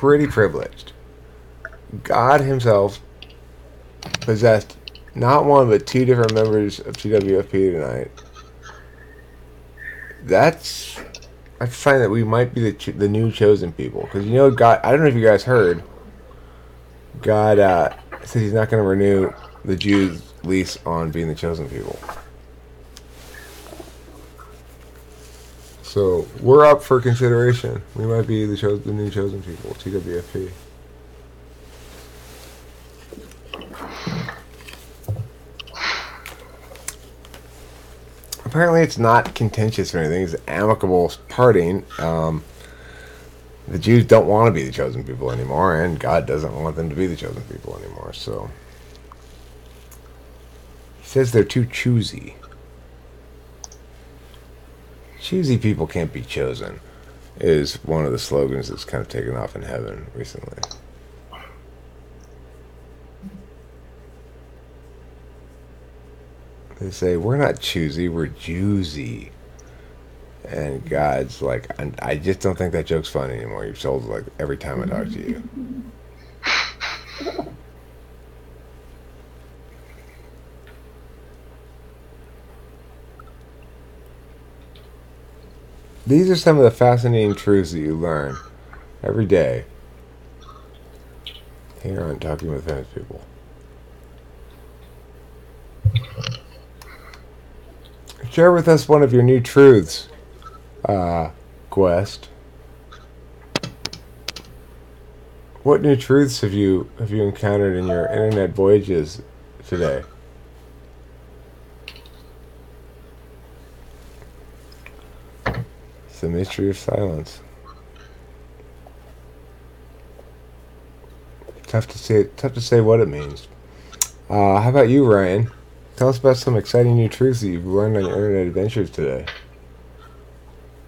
pretty privileged. God himself possessed not one but two different members of TWFP tonight. That's I find that we might be the new chosen people, because God. I don't know if you guys heard. God said He's not going to renew the Jews' lease on being the chosen people. So we're up for consideration. We might be the new chosen people, TWFP. Apparently, it's not contentious or anything. It's amicable parting. The Jews don't want to be the chosen people anymore, and God doesn't want them to be the chosen people anymore. So He says they're too choosy. Choosy people can't be chosen is one of the slogans that's kind of taken off in heaven recently. They say, we're not choosy, we're Jewsy. And God's like, I just don't think that joke's funny anymore. You've sold like every time I talk to you. These are some of the fascinating truths that you learn every day here on Talking with Famous People. Share with us one of your new truths, Quest. What new truths have you encountered in your internet voyages today? It's the mystery of silence. Tough to say what it means. How about you, Ryan? Tell us about some exciting new truths that you've learned on your internet adventures today.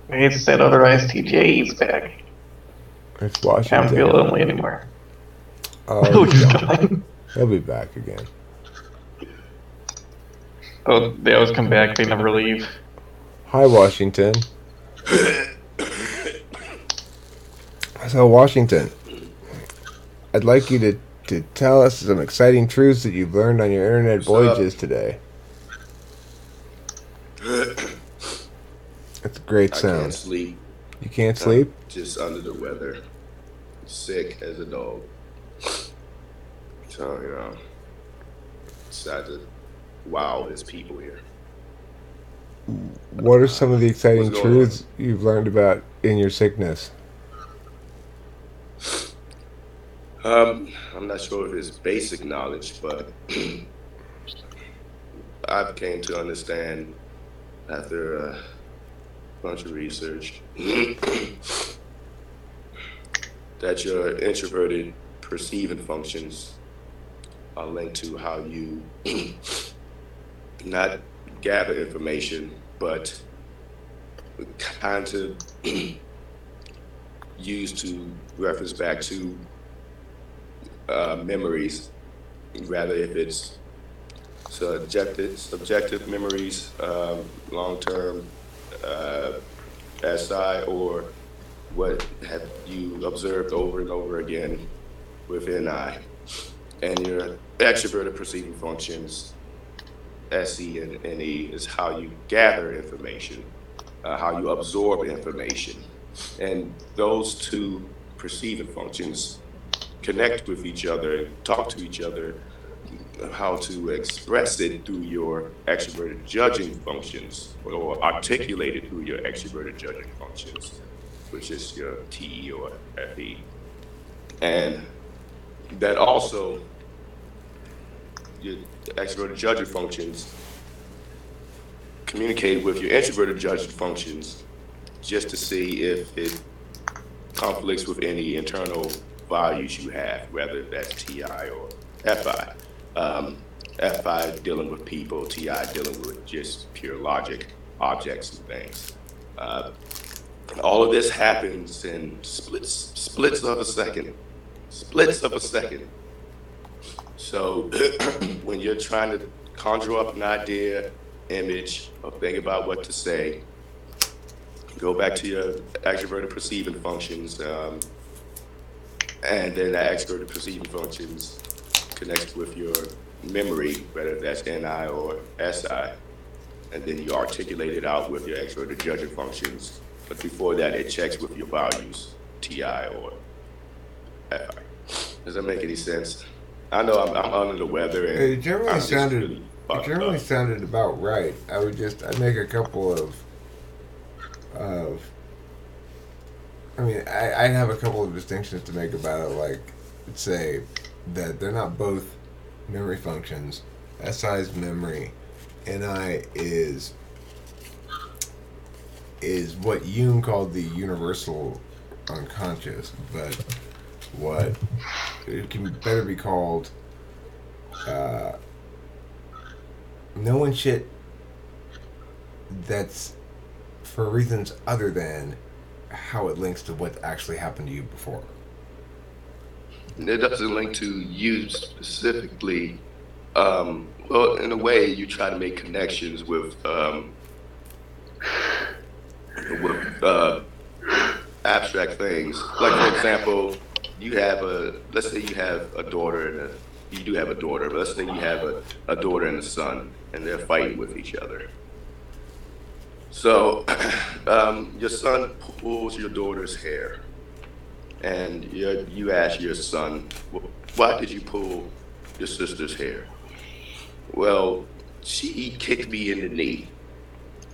It's that otherwise TJ back. It's Washington. Can't feel lonely anymore. Oh, he'll be back again. Oh, they always come back. They never leave. Hi, Washington. So, Washington, I'd like you to tell us some exciting truths that you've learned on your internet voyages today. That's a great sound. I can't sleep. You can't sleep? Just under the weather. Sick as a dog. So, decided to wow his people here. What are some of the exciting truths you've learned about in your sickness? I'm not sure if it's basic knowledge, but I've came to understand after a bunch of research that your introverted perceiving functions are linked to how you not gather information, but kind of use to reference back to memories, rather if it's subjective memories, long-term SI, or what have you observed over and over again within I. And your extroverted perceiving functions, SE and NE, is how you gather information, how you absorb information. And those two perceiving functions connect with each other and talk to each other, how to express it through your extroverted judging functions, or articulate it through your extroverted judging functions, which is your TE or FE. And that also, your extroverted judging functions communicate with your introverted judging functions just to see if it conflicts with any internal values you have, whether that's TI or FI. FI dealing with people, TI dealing with just pure logic, objects and things. All of this happens in splits of a second. So when you're trying to conjure up an idea, image, or think about what to say, go back to your extroverted perceiving functions. And then that extroverted perceiving functions connects with your memory, whether that's NI or SI. And then you articulate it out with your extroverted judging functions. But before that, it checks with your values, TI or FI. Does that make any sense? I know I'm under the weather, and It generally I'm just sounded. really It fucked generally up. sounded about right. I'd make a couple of. I mean, I'd have a couple of distinctions to make about it. Like, say that they're not both memory functions. SI is memory. NI is what Jung called the universal unconscious, but what it can better be called knowing shit that's for reasons other than how it links to what actually happened to you before. It doesn't link to you specifically. Well, in a way, you try to make connections with abstract things. Like, for example, let's say you have a daughter you do have a daughter, but let's say you have a daughter and a son, and they're fighting with each other. So, your son pulls your daughter's hair, and you ask your son, why did you pull your sister's hair? Well, she kicked me in the knee.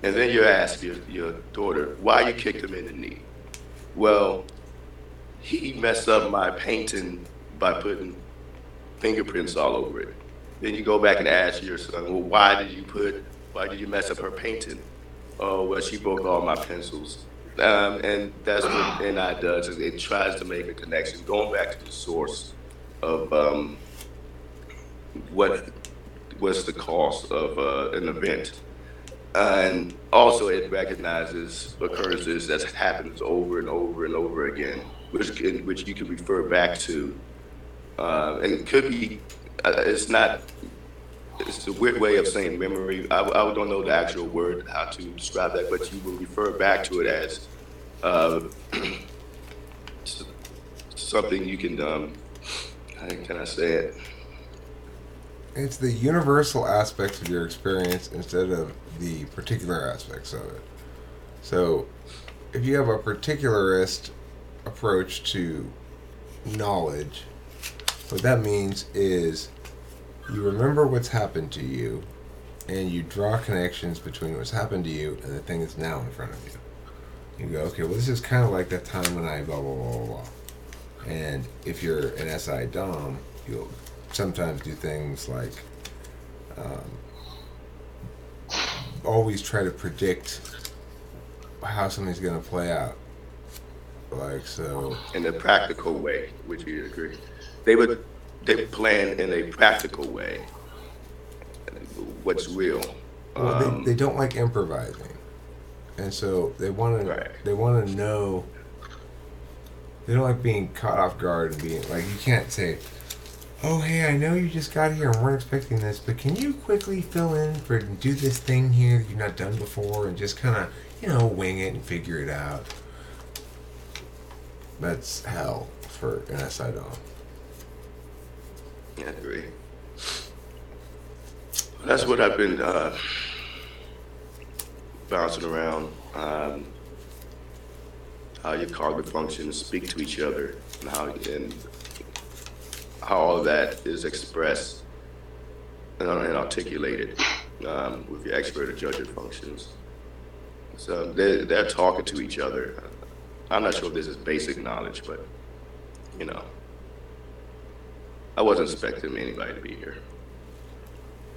And then you ask your daughter, why you kicked him in the knee? Well, he messed up my painting by putting fingerprints all over it. Then you go back and ask your son, well, why did you mess up her painting? Oh, well, she broke all my pencils. And that's what NI does, is it tries to make a connection, going back to the source of what's the cost of an event. And also it recognizes occurrences that happens over and over and over again, which you can refer back to. And it could be, it's a weird way of saying memory. I don't know the actual word, how to describe that, but you will refer back to it as something you can, how can I say it? It's the universal aspects of your experience instead of the particular aspects of it. So, if you have a particularist approach to knowledge, what that means is you remember what's happened to you and you draw connections between what's happened to you and the thing that's now in front of you. You go, okay, well, this is kind of like that time when I blah, blah, blah, blah, blah. And if you're an SI Dom, you'll sometimes do things like always try to predict how something's going to play out. Like, so. In a practical way, would you agree? They plan in a practical way what's real. Well, they don't like improvising. And so they want Right. to know. They don't like being caught off guard and being like, you can't say, oh, hey, I know you just got here and weren't expecting this, but can you quickly fill in do this thing here that you've not done before and just kind of, wing it and figure it out. That's hell for an SI Dom. I agree. That's what I've been bouncing around. How your cognitive functions speak to each other, and how all of that is expressed and articulated with your expert or judging functions. So they're talking to each other. I'm not sure if this is basic knowledge, but I wasn't expecting anybody to be here.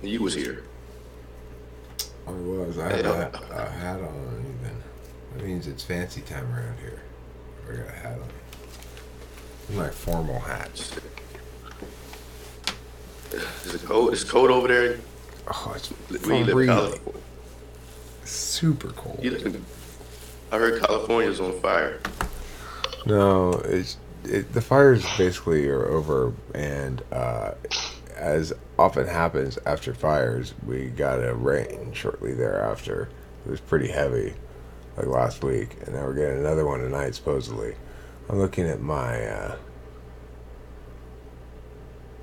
You was here. I was. I had a hat on even. That means it's fancy time around here. I got a hat on. It's my formal hat. Is it cold? It's cold over there. Oh, it's Where you live, freezing. California? Super cold. I heard California's on fire. No, the fires basically are over, and as often happens after fires, we got a rain shortly thereafter. It was pretty heavy, like last week, and now we're getting another one tonight, supposedly. I'm looking at my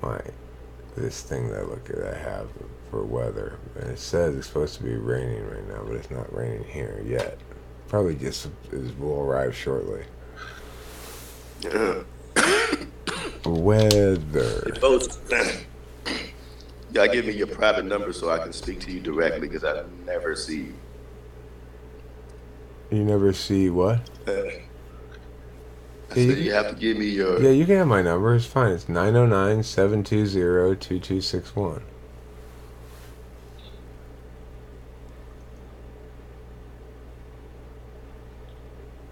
my this thing that I have for weather, and it says it's supposed to be raining right now, but it's not raining here yet. Probably just will arrive shortly. Weather. Folks, you gotta give me your private number so I can speak to you directly because I never see you. You never see what? I said you have to give me your. Yeah, you can have my number. It's fine. It's 909-720-2261.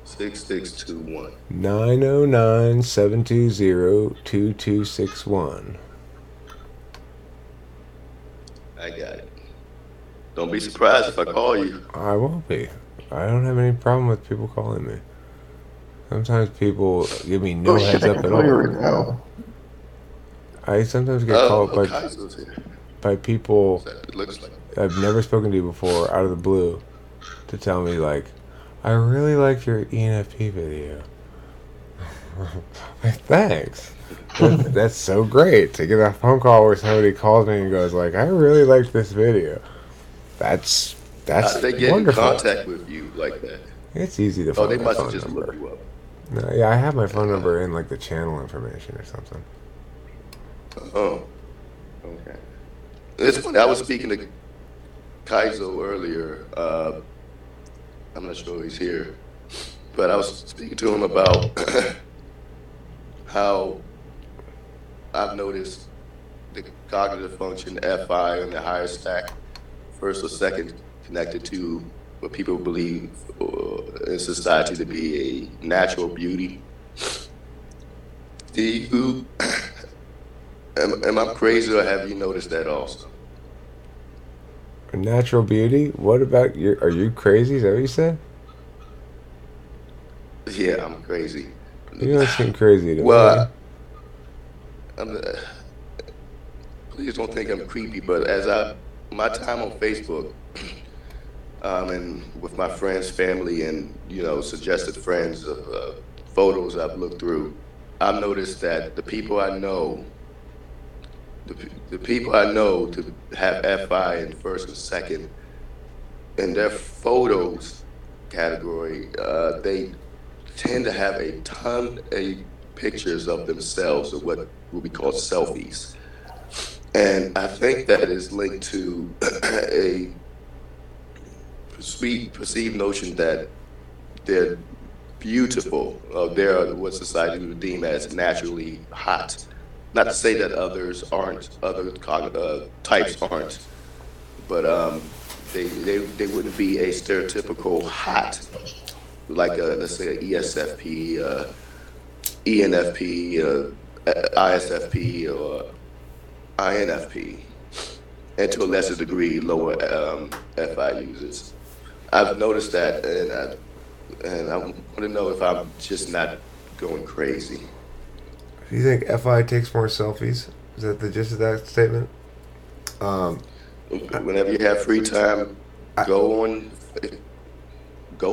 Six 621. 909-720-2261. I got it. Don't be surprised if I call you. I won't be. I don't have any problem with people calling me. Sometimes people give me no heads up at all. Right now. I sometimes get called Kaiser's here. by people It looks like. I've never spoken to before out of the blue to tell me, like, I really liked your ENFP video. Like, thanks. That's so great to get a phone call where somebody calls me and goes, like, I really liked this video. That's They get wonderful. in contact with you like that. It's easy to Oh, find they my must have phone just number. looked you up. No, yeah, I have my phone number in like the channel information or something. Oh, okay. It's funny. I was speaking to Kaizo earlier. I'm not sure he's here, but I was speaking to him about how I've noticed the cognitive function FI in the higher stack, first or second, connected to what people believe in society to be a natural beauty. Do you, am I crazy or have you noticed that also? Natural beauty? What about your? Are you crazy? Is that what you said? Yeah, I'm crazy. You don't seem crazy to me. Well, please don't think I'm creepy, but my time on Facebook, and with my friends, family, and suggested friends of photos I've looked through, I've noticed that the people I know, the people I know to have FI in first and second, in their photos category, they tend to have a ton of pictures of themselves, or what will be called selfies. And I think that is linked to a perceived notion that they're beautiful, they're what society would deem as naturally hot. Not to say that others aren't, other types aren't, but they wouldn't be a stereotypical hot, like let's say an ESFP, ENFP, ISFP, or INFP, and to a lesser degree, lower FI users. I've noticed that, and I want to know if I'm just not going crazy. Do you think FI takes more selfies? Is that the gist of that statement? Whenever you have free time, go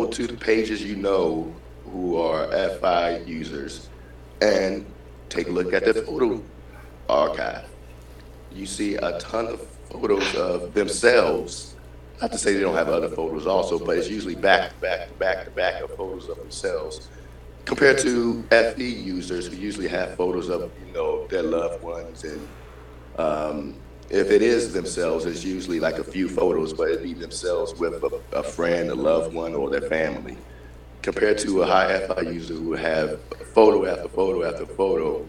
to the pages who are FI users and take a look at their photo archive. You see a ton of photos of themselves. Not to say they don't have other photos also, but it's usually back to back of photos of themselves. Compared to FE users who usually have photos of their loved ones, and if it is themselves, it's usually like a few photos, but it'd be themselves with a friend, a loved one, or their family. Compared to a high FI user who have photo after photo after photo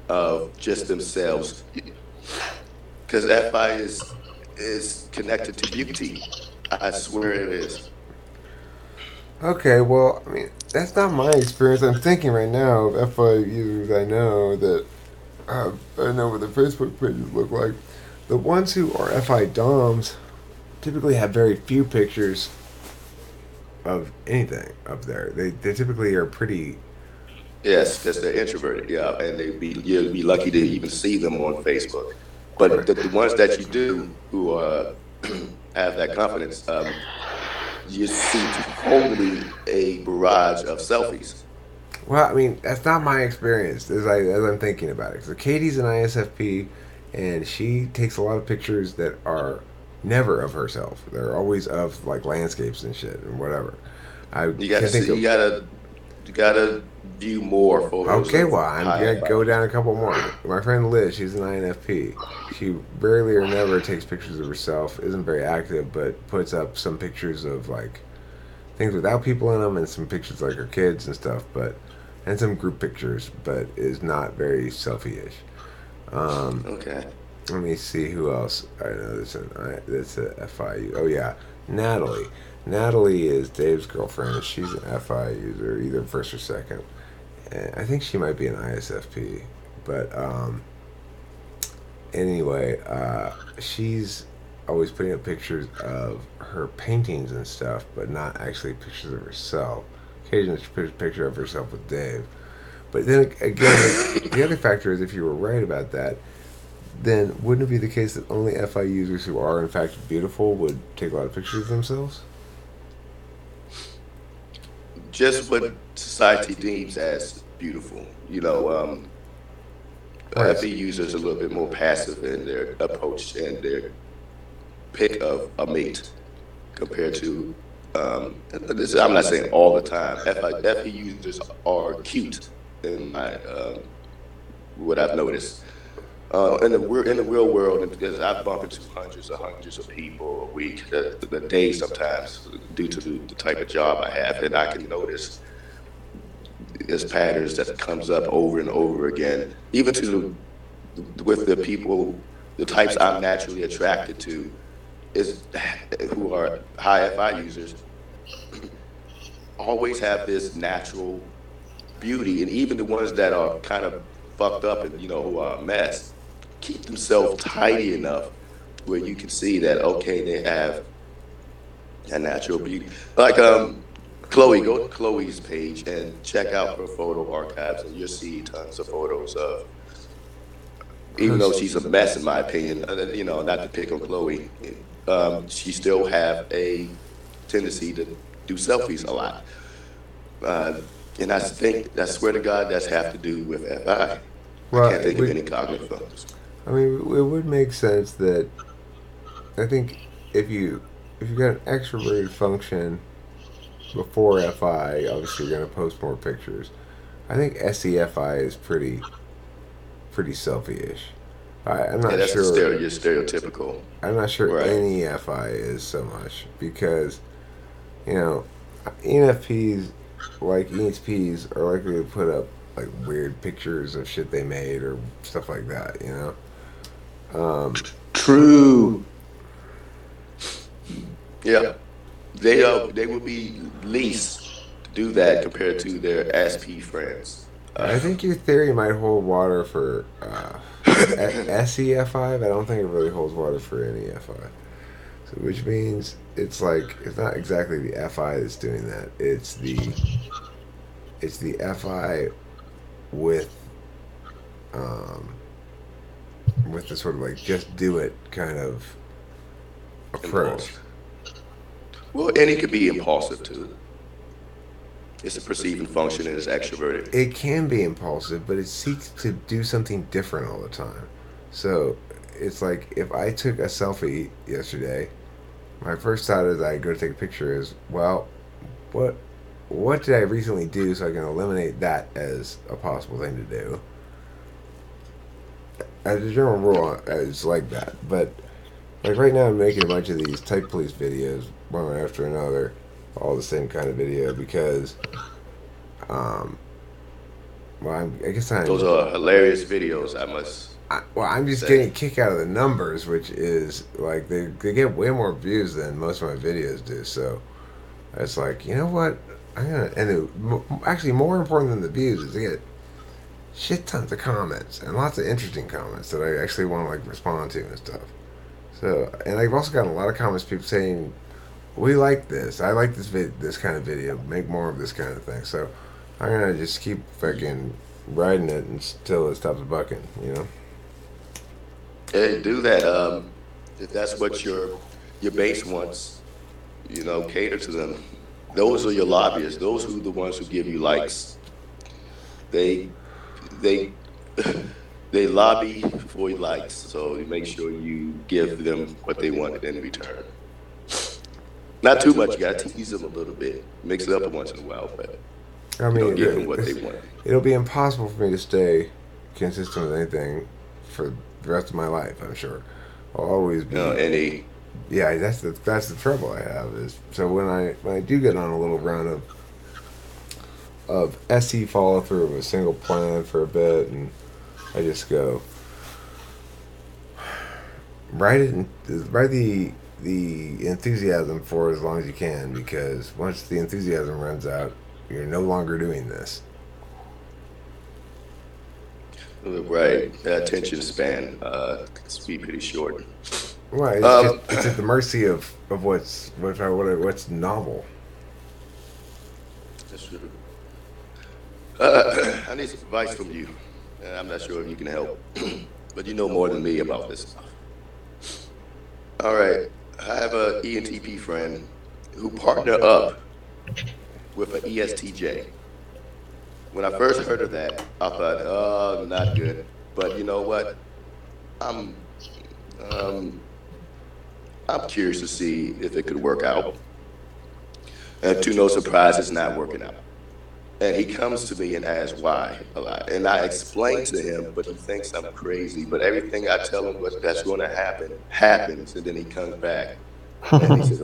of just themselves, because FI is connected to beauty. I swear it is. Okay, well, I mean, that's not my experience. I'm thinking right now of FI users I know that I know what their Facebook pages look like. The ones who are FI DOMs typically have very few pictures of anything up there. They typically are pretty. Yes, because they're introverted, yeah, and you'd be lucky to even see them on Facebook. But the ones that you do who have that confidence, you see totally a barrage of selfies. Well, I mean, that's not my experience as I'm thinking about it. So Katie's an ISFP, and she takes a lot of pictures that are never of herself. They're always of like landscapes and shit and whatever. I You gotta can't think see, of. you gotta view more photos Okay, of well, I'm high gonna go five. down a couple more. My friend Liz, she's an INFP. She rarely or never takes pictures of herself. Isn't very active, but puts up some pictures of like things without people in them, and some pictures like her kids and stuff. But and some group pictures, but is not very selfie-ish. Um, Okay. Let me see who else I know. That's a FI. Oh yeah, Natalie. Natalie is Dave's girlfriend. She's an FI user, either first or second. And I think she might be an ISFP, but anyway, she's always putting up pictures of her paintings and stuff, but not actually pictures of herself. Occasionally, she puts a picture of herself with Dave. But then again, the other factor is if you were right about that, then wouldn't it be the case that only FI users who are in fact beautiful would take a lot of pictures of themselves? Just what society deems as beautiful. Right. FE users are a little bit more passive in their approach and their pick of a mate compared to. I'm not saying all the time. FE users are cute in my what I've noticed. In the real world, and because I bump into hundreds of people a week, the day sometimes, due to the type of job I have, and I can notice there's patterns that comes up over and over again, even to with the people, the types I'm naturally attracted to, is who are high FI users, always have this natural beauty, and even the ones that are kind of fucked up and who are a mess, keep themselves tidy enough where you can see that okay, they have a natural beauty. Like Chloe, go to Chloe's page and check out her photo archives, and you'll see tons of photos of. Even though she's a mess, in my opinion, not to pick on Chloe, she still have a tendency to do selfies a lot. Uh, and I swear to God, that's have to do with FI. I Well, can't think of any cognitive functions. I mean, it would make sense that I think if you if you got an extroverted function before FI, obviously you're gonna post more pictures. I think SEFI is pretty selfie-ish. I'm Yeah, not that's the sure. your stereotypical, I'm not sure right? any FI is so much because you know ENFPs like ESPs are likely to put up like weird pictures of shit they made or stuff like that. True. Yeah, they will be least to do that compared to their SP friends. I think your theory might hold water for SEFI, but I don't think it really holds water for any FI. So, which means it's like it's not exactly the FI that's doing that. It's the FI with um, with the sort of like just do it kind of approach. Impulse. Well, and it could be impulsive too. It's a perceiving function and it's extroverted. It can be impulsive, but it seeks to do something different all the time. So it's like if I took a selfie yesterday, my first thought as I go to take a picture is, well, what what did I recently do so I can eliminate that as a possible thing to do? As a general rule, it's like that. But like right now, I'm making a bunch of these type police videos, one after another, all the same kind of video because, um, well, I guess Those are hilarious videos, I must I'm just getting a say. kick out of the numbers, which is like they get way more views than most of my videos do. So it's like you know what I'm gonna actually more important than the views is to get shit tons of comments and lots of interesting comments that I actually want to like respond to and stuff. So and I've also gotten a lot of comments people saying we like this. I like this kind of video. Make more of this kind of thing. So I'm gonna just keep fucking riding it until it stops bucking. Hey, do that. If that's what your base wants, cater to them. Those are your lobbyists. Those are the ones who give you likes. they they they lobby for likes, so you make sure you give them what they wanted in return. Not too much. You gotta tease them a little bit, mix it up once in a while, but I mean, give them what they want. it'll be impossible for me to stay consistent with anything for the rest of my life. I'm sure I'll always be. And they Yeah, that's the trouble I have is so when I do get on a little run of SE follow through of a single plan for a bit, and I just go write the enthusiasm for as long as you can, because once the enthusiasm runs out, you're no longer doing this. right, that attention span can be pretty short. Well, Um, it's at the mercy of what's novel. that's true. I need some advice from you. I'm not sure if you can help, but you know more than me about this stuff. All right, I have a ENTP friend who partner up with an ESTJ. When I first heard of that, I thought, oh, not good. But you know what? I'm um, I'm curious to see if it could work out. And to no surprise, it's not working out. And he comes to me and asks why a lot. And I explain to him, but he thinks I'm crazy. But everything I tell him that's going to happen happens. And then he comes back and he says,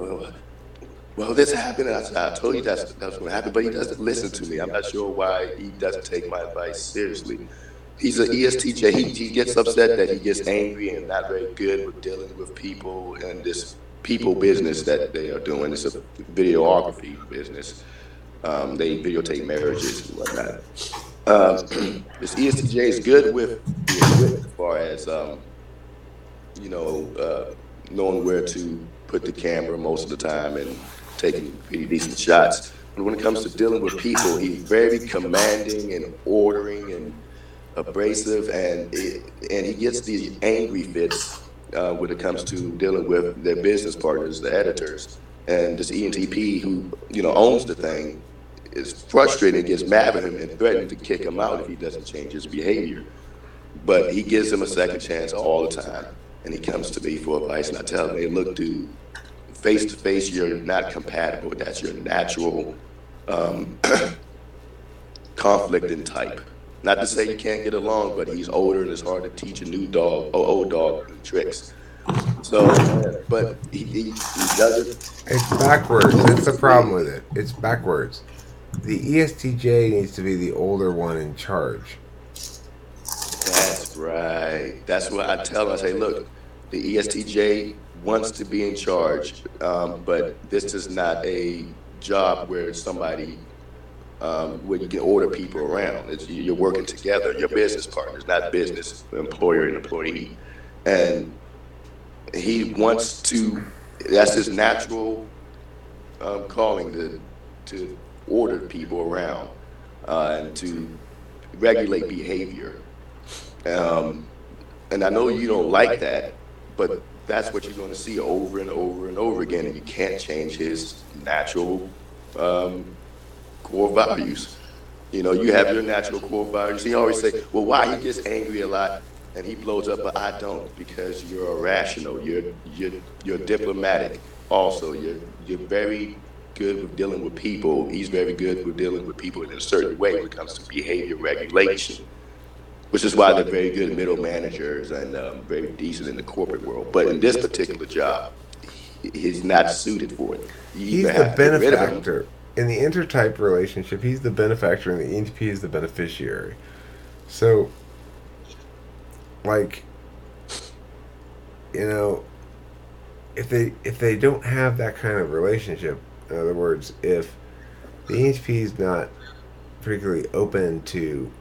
well, this happened. And I said, I told you that's going to happen. But he doesn't listen to me. I'm not sure why he doesn't take my advice seriously. He's an ESTJ. He gets upset that he gets angry and not very good with dealing with people and this people business that they are doing. It's a videography business. They videotape marriages and whatnot. This ESTJ is good with being with as far as knowing where to put the camera most of the time and taking pretty decent shots. But when it comes to dealing with people, he's very commanding and ordering and abrasive, and he gets these angry fits when it comes to dealing with their business partners, the editors. And this ENTP, who owns the thing, is frustrated, gets mad at him, and threatens to kick him out if he doesn't change his behavior. But he gives him a second chance all the time, and he comes to me for advice, and I tell him, "Hey, look, dude, face to face, you're not compatible. That's your natural conflicting type. Not to say you can't get along, but he's older and it's hard to teach a new dog, or old dog, new tricks. So, but he doesn't. It's backwards. That's the problem with it. It's backwards. The ESTJ needs to be the older one in charge. That's right. That's what I tell him. I say, look, the ESTJ wants to be in charge, but this is not a job where somebody where you can order people around. You're working together. You're business partners, not business employer and employee. And he wants to. That's his natural calling to order people around and to regulate behavior. And I know you don't like that, but that's what you're going to see over and over and over again. And you can't change his natural core values. You have your natural core values. He always say, well, why he gets angry a lot and he blows up, but I don't, because you're irrational. You're diplomatic. Also, you're very good with dealing with people. He's very good with dealing with people in a certain way when it comes to behavior regulation, which is why they're very good middle managers and very decent in the corporate world. But in this particular job, he's not suited for it. He's the benefactor. In the intertype relationship, he's the benefactor and the ENTP is the beneficiary. So, like, if they don't have that kind of relationship, in other words, if the ENTP is not particularly open to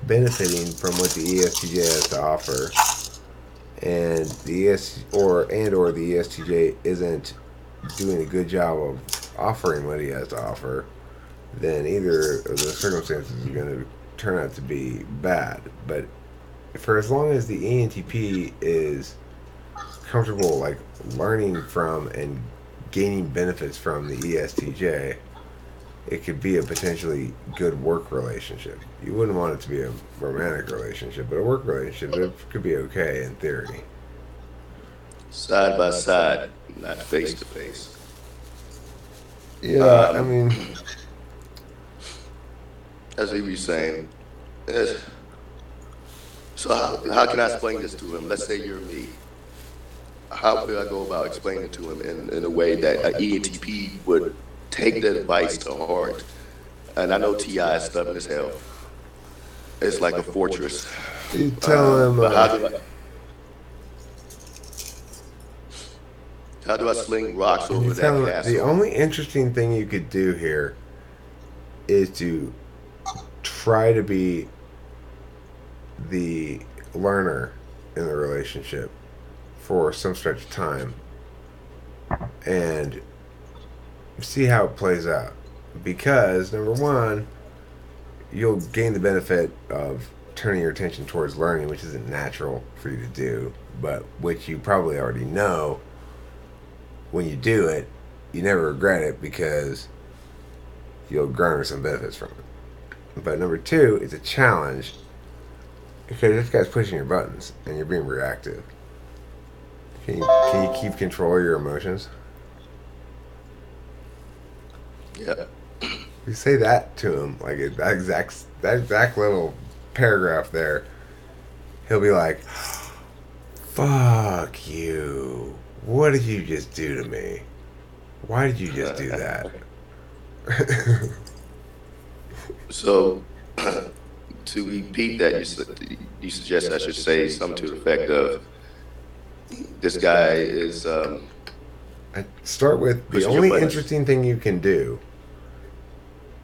benefiting from what the ESTJ has to offer, and the the ESTJ isn't doing a good job of offering what he has to offer, then either of the circumstances are going to turn out to be bad. But for as long as the ENTP is comfortable, like, learning from and gaining benefits from the ESTJ, it could be a potentially good work relationship. You wouldn't want it to be a romantic relationship, but a work relationship, it could be okay in theory. Side by side, not face to face. Yeah, I mean, As he was saying, eh, so how can I explain this to him? Let's say you're me. How could I go about explaining it to him in a way that an ENTP would take that advice to heart? And I know Ti is stubborn as hell. It's like a fortress. you tell him. But how do I sling rocks over You that tell him castle? the only interesting thing you could do here is to try to be the learner in the relationship for some stretch of time and see how it plays out. Because, number one, you'll gain the benefit of turning your attention towards learning, which isn't natural for you to do, but which you probably already know. When you do it, you never regret it because you'll garner some benefits from it. But number two, it's a challenge because this guy's pushing your buttons and you're being reactive. Can you keep control of your emotions? Yeah. You say that to him, like that exact little paragraph there, he'll be like, "Fuck you! What did you just do to me? Why did you just do that?" So, to repeat that, you suggest I should say something to the effect of, this guy is, I start with the pushing your only buttons. interesting thing you can do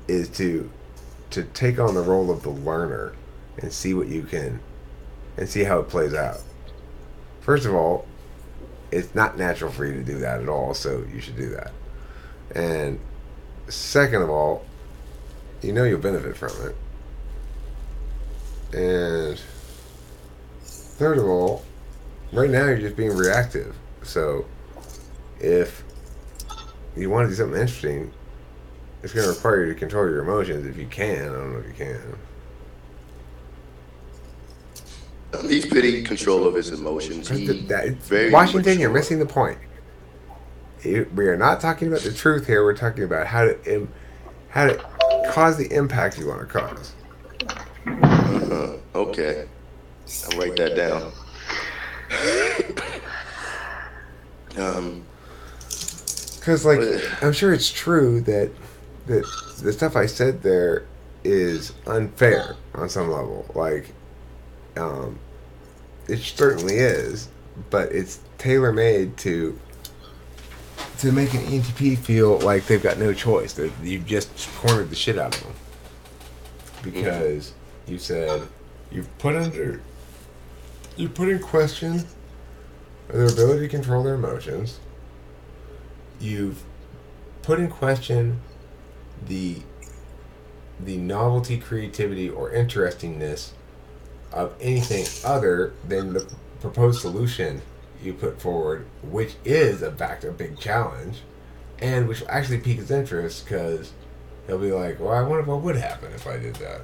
is to take on the role of the learner and see what you can and see how it plays out. First of all, it's not natural for you to do that at all, so you should do that. And second of all, you know you'll benefit from it. And third of all, right now you're just being reactive. So if you want to do something interesting, it's going to require you to control your emotions if you can. I don't know if you can. he's pretty control of his emotions. He's very Washington, you're mature. missing the point. We are not talking about the truth here. We're talking about how to cause the impact you want to cause. Okay. I'll write that down. Because, like, I'm sure it's true that the stuff I said there is unfair on some level. Like, it certainly is, but it's tailor made to make an ENTP feel like they've got no choice. That you've just cornered the shit out of them because you said you put in question their ability to control their emotions. You've put in question the novelty, creativity, or interestingness of anything other than the proposed solution you put forward, which is in fact a big challenge, and which will actually pique his interest because he'll be like, "Well, I wonder what would happen if I did that."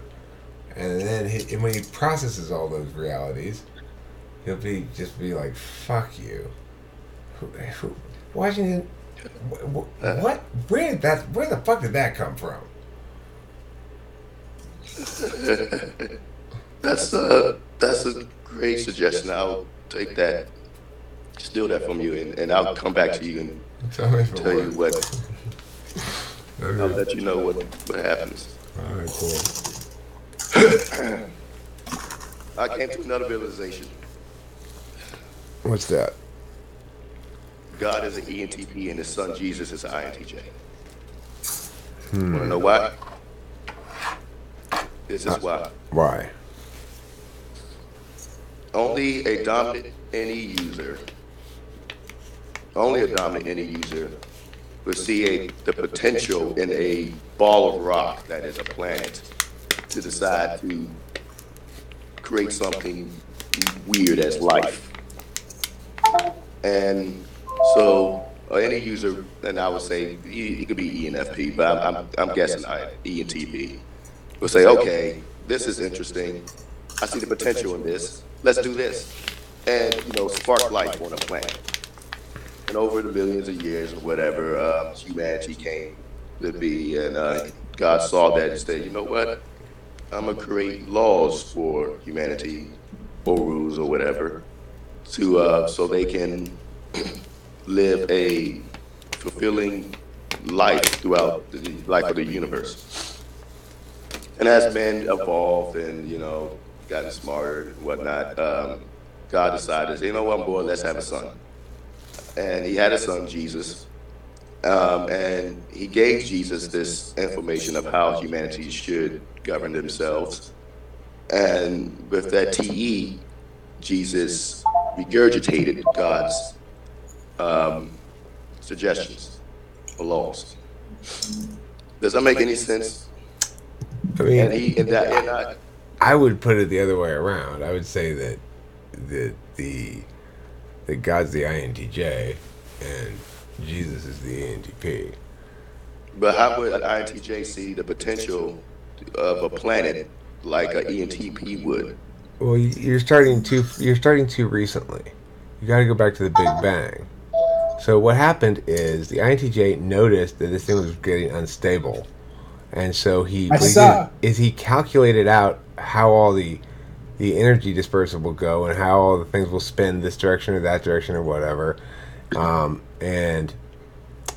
And then and when he processes all those realities, he'll just be like, "Fuck you, Washington." What? Where the fuck did that come from? That's a great suggestion. I'll take that, steal that from you, and I'll come back to you and tell you what. I'll let you know what happens. All right, cool. I came to another realization. What's that? God is an ENTP and his son Jesus is an INTJ. Want to know why? This is why. Why? Only a dominant NE user would see the potential in a ball of rock that is a planet to decide to create something weird as life. And so or any user, and I would say he could be ENFP, but I'm guessing ENTP, will say, okay, this is interesting. I see the potential in this. Let's do this, and spark life on a planet. And over the millions of years or whatever, humanity came to be, and God saw that and said, you know what? I'm gonna create laws for humanity, or rules or whatever, to so they can live a fulfilling life throughout the life of the universe. And as men evolved and gotten smarter and whatnot, God decided, what, I'm bored, let's have a son. And he had a son, Jesus, and he gave Jesus this information of how humanity should govern themselves. And with that TE, Jesus regurgitated God's suggestions or laws. Does that make any sense? I mean, I would put it the other way around. I would say that that God's the INTJ and Jesus is the ENTP. But how would an INTJ see the potential of a planet like an ENTP would? Well, you're starting too recently. You got to go back to the Big Bang. So what happened is the INTJ noticed that this thing was getting unstable, and so he calculated out how all the energy dispersal will go and how all the things will spin this direction or that direction or whatever, and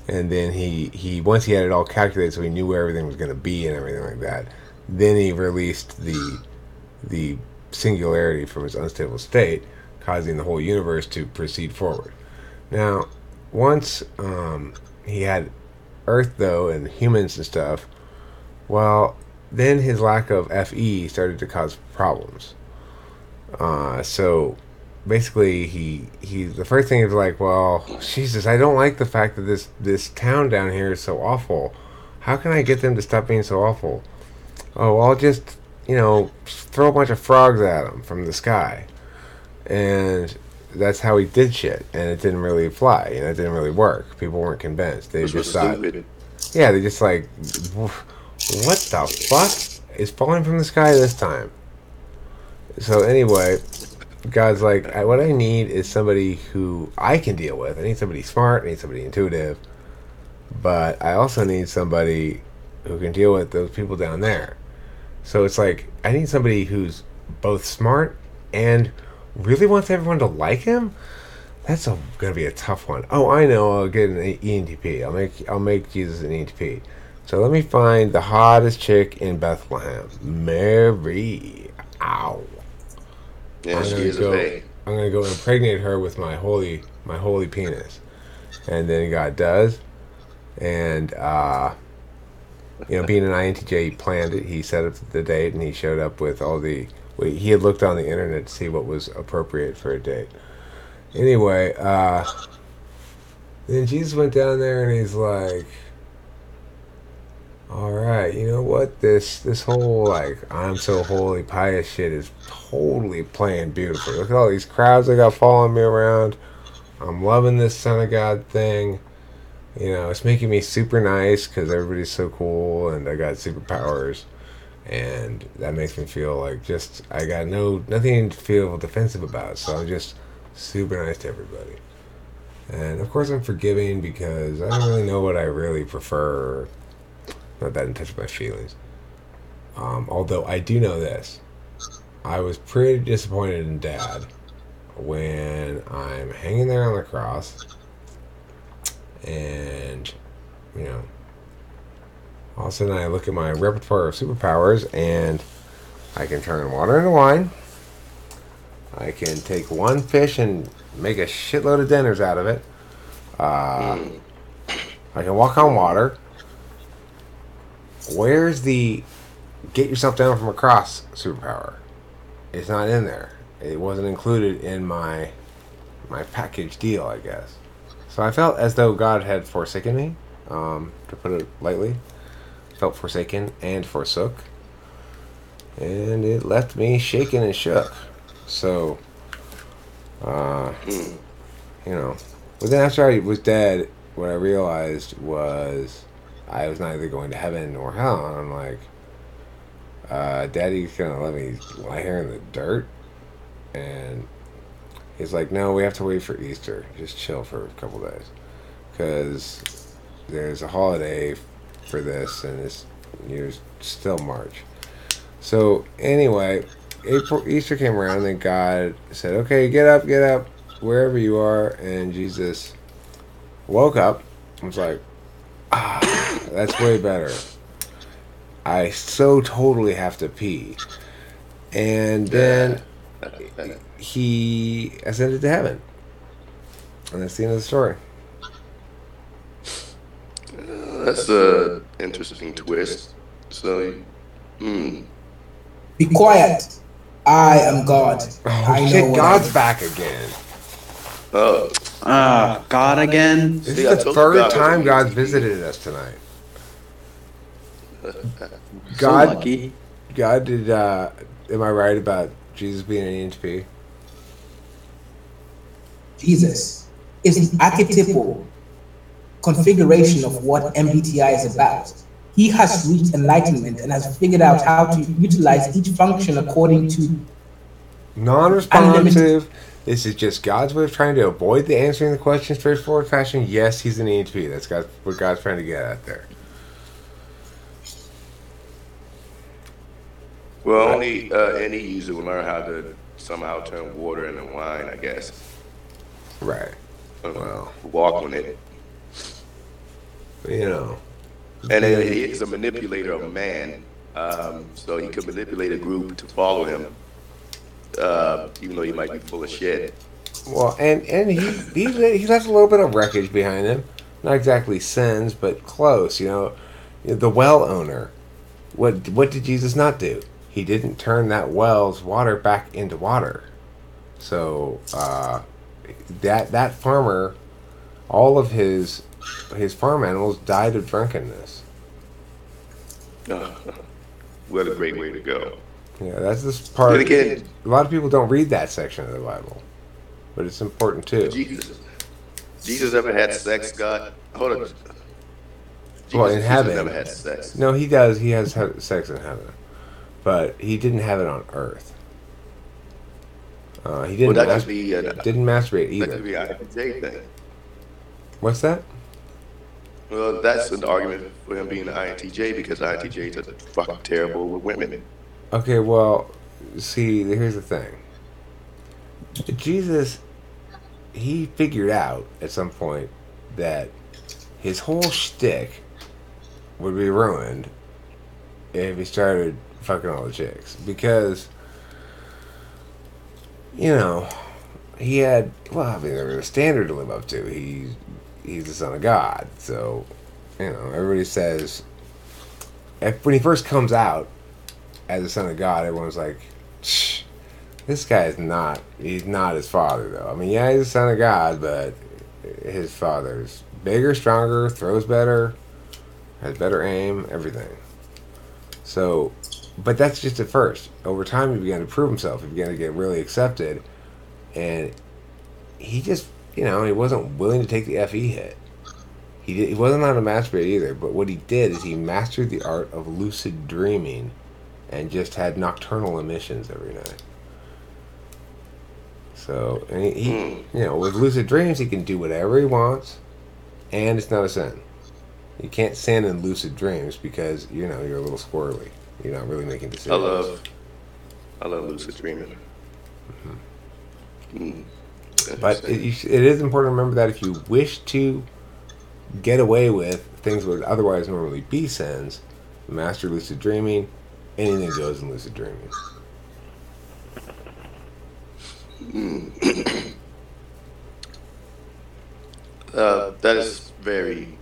then he once he had it all calculated, so he knew where everything was going to be and everything like that. Then he released the singularity from its unstable state, causing the whole universe to proceed forward. Now, once he had Earth, though, and humans and stuff, well, then his lack of FE started to cause problems. So basically, he the first thing is like, well, Jesus, I don't like the fact that this town down here is so awful. How can I get them to stop being so awful? Oh, I'll just throw a bunch of frogs at them from the sky, and that's how he did shit, and it didn't really fly. It didn't really work. People weren't convinced. They just thought, yeah, they just like, what the fuck is falling from the sky this time? So anyway, God's like, what I need is somebody who I can deal with. I need somebody smart. I need somebody intuitive, but I also need somebody who can deal with those people down there. So it's like, I need somebody who's both smart and really wants everyone to like him. That's gonna be a tough one. Oh, I know. I'll get an ENTP. I'll make Jesus an ENTP. So let me find the hottest chick in Bethlehem, Mary. Ow. Yeah, she is a babe. I'm gonna go impregnate her with my holy penis, and then God does, and being an INTJ, he planned it. He set up the date, and he showed up with all the. He had looked on the internet to see what was appropriate for a date. Anyway, then Jesus went down there, and he's like, all right, you know what? This whole, like, I'm so holy, pious shit is totally playing beautifully. Look at all these crowds that got following me around. I'm loving this Son of God thing. It's making me super nice because everybody's so cool and I got superpowers. And that makes me feel like I got nothing to feel defensive about. So I'm just super nice to everybody. And of course I'm forgiving because I don't really know what I really prefer. Not that in touch with my feelings. Although I do know this. I was pretty disappointed in Dad when I'm hanging there on the cross and, all of a sudden I look at my repertoire of superpowers and I can turn water into wine. I can take one fish and make a shitload of dinners out of it. I can walk on water. Where's the get yourself down from a cross superpower? It's not in there. It wasn't included in my package deal, I guess. So I felt as though God had forsaken me, to put it lightly. Felt forsaken and forsook. And it left me shaken and shook. So, But then after I was dead, what I realized was I was neither going to heaven nor hell. And I'm like, Daddy's gonna let me lie here in the dirt? And he's like, no, we have to wait for Easter. Just chill for a couple days. Because there's a holiday for this, and it's still March. So, anyway, Easter came around, and God said, okay, get up, wherever you are. And Jesus woke up. I was like, that's way better. I so totally have to pee. And then he ascended to heaven. And that's the end of the story. That's a interesting twist. So, Be quiet. I am God. I know Shit, what God's I back again. oh, God again? This See, I is the told you third God time was God's easy. visited us tonight. So God, lucky. God did. Am I right about Jesus being an ENTP? Jesus is an archetypal configuration of what MBTI is about. He has reached enlightenment and has figured out how to utilize each function according to Non-responsive. This is just God's way of trying to avoid the answering the question straightforward fashion. Yes, he's an ENTP. That's what God's trying to get at there. well, only any user will learn how to somehow turn water into wine, I guess. Right. Well, Walk on it. you know. And then he is a manipulator of man. So he could manipulate a group to follow him, even though he might be full of shit. Well, and he left a little bit of wreckage behind him. Not exactly sins, but close. You know, the well owner. What did Jesus not do? He didn't turn that well's water back into water. So that farmer, all of his farm animals died of drunkenness. What a great way to go. Yeah, that's this part. And again, A lot of people don't read that section of the Bible, but it's important too. Jesus ever had sex, God? Hold on. Well, in heaven. never had sex. No, he does. He has sex in heaven, but he didn't have it on earth. He didn't. Well, that could be didn't masturbate that could be either. an INTJ thing. What's that? Well, that's an argument for him being an INTJ because INTJs are fucking terrible with women. Okay, well, see, here's the thing. Jesus, he figured out at some point that his whole shtick would be ruined if he started fucking all the chicks. Because, you know, he had, well, I mean, there was a standard to live up to. He's the son of God. So, you know, everybody says, when he first comes out as the son of God, everyone's like, shh, this guy is not, he's not his father, though. I mean, yeah, he's the son of God, but his father's bigger, stronger, throws better, has better aim, everything. So, but that's just at first. Over time, he began to prove himself. He began to get really accepted. And he just, you know, he wasn't willing to take the FE hit. He wasn't on a masturbate either. But what he did is he mastered the art of lucid dreaming and just had nocturnal emissions every night. So, and he you know, with lucid dreams, he can do whatever he wants, and it's not a sin. You can't sin in lucid dreams because, you know, you're a little squirrely. You're not really making decisions. I love lucid dreaming. But it is important to remember that if you wish to get away with things that would otherwise normally be sins, master lucid dreaming, anything goes in lucid dreaming. That's very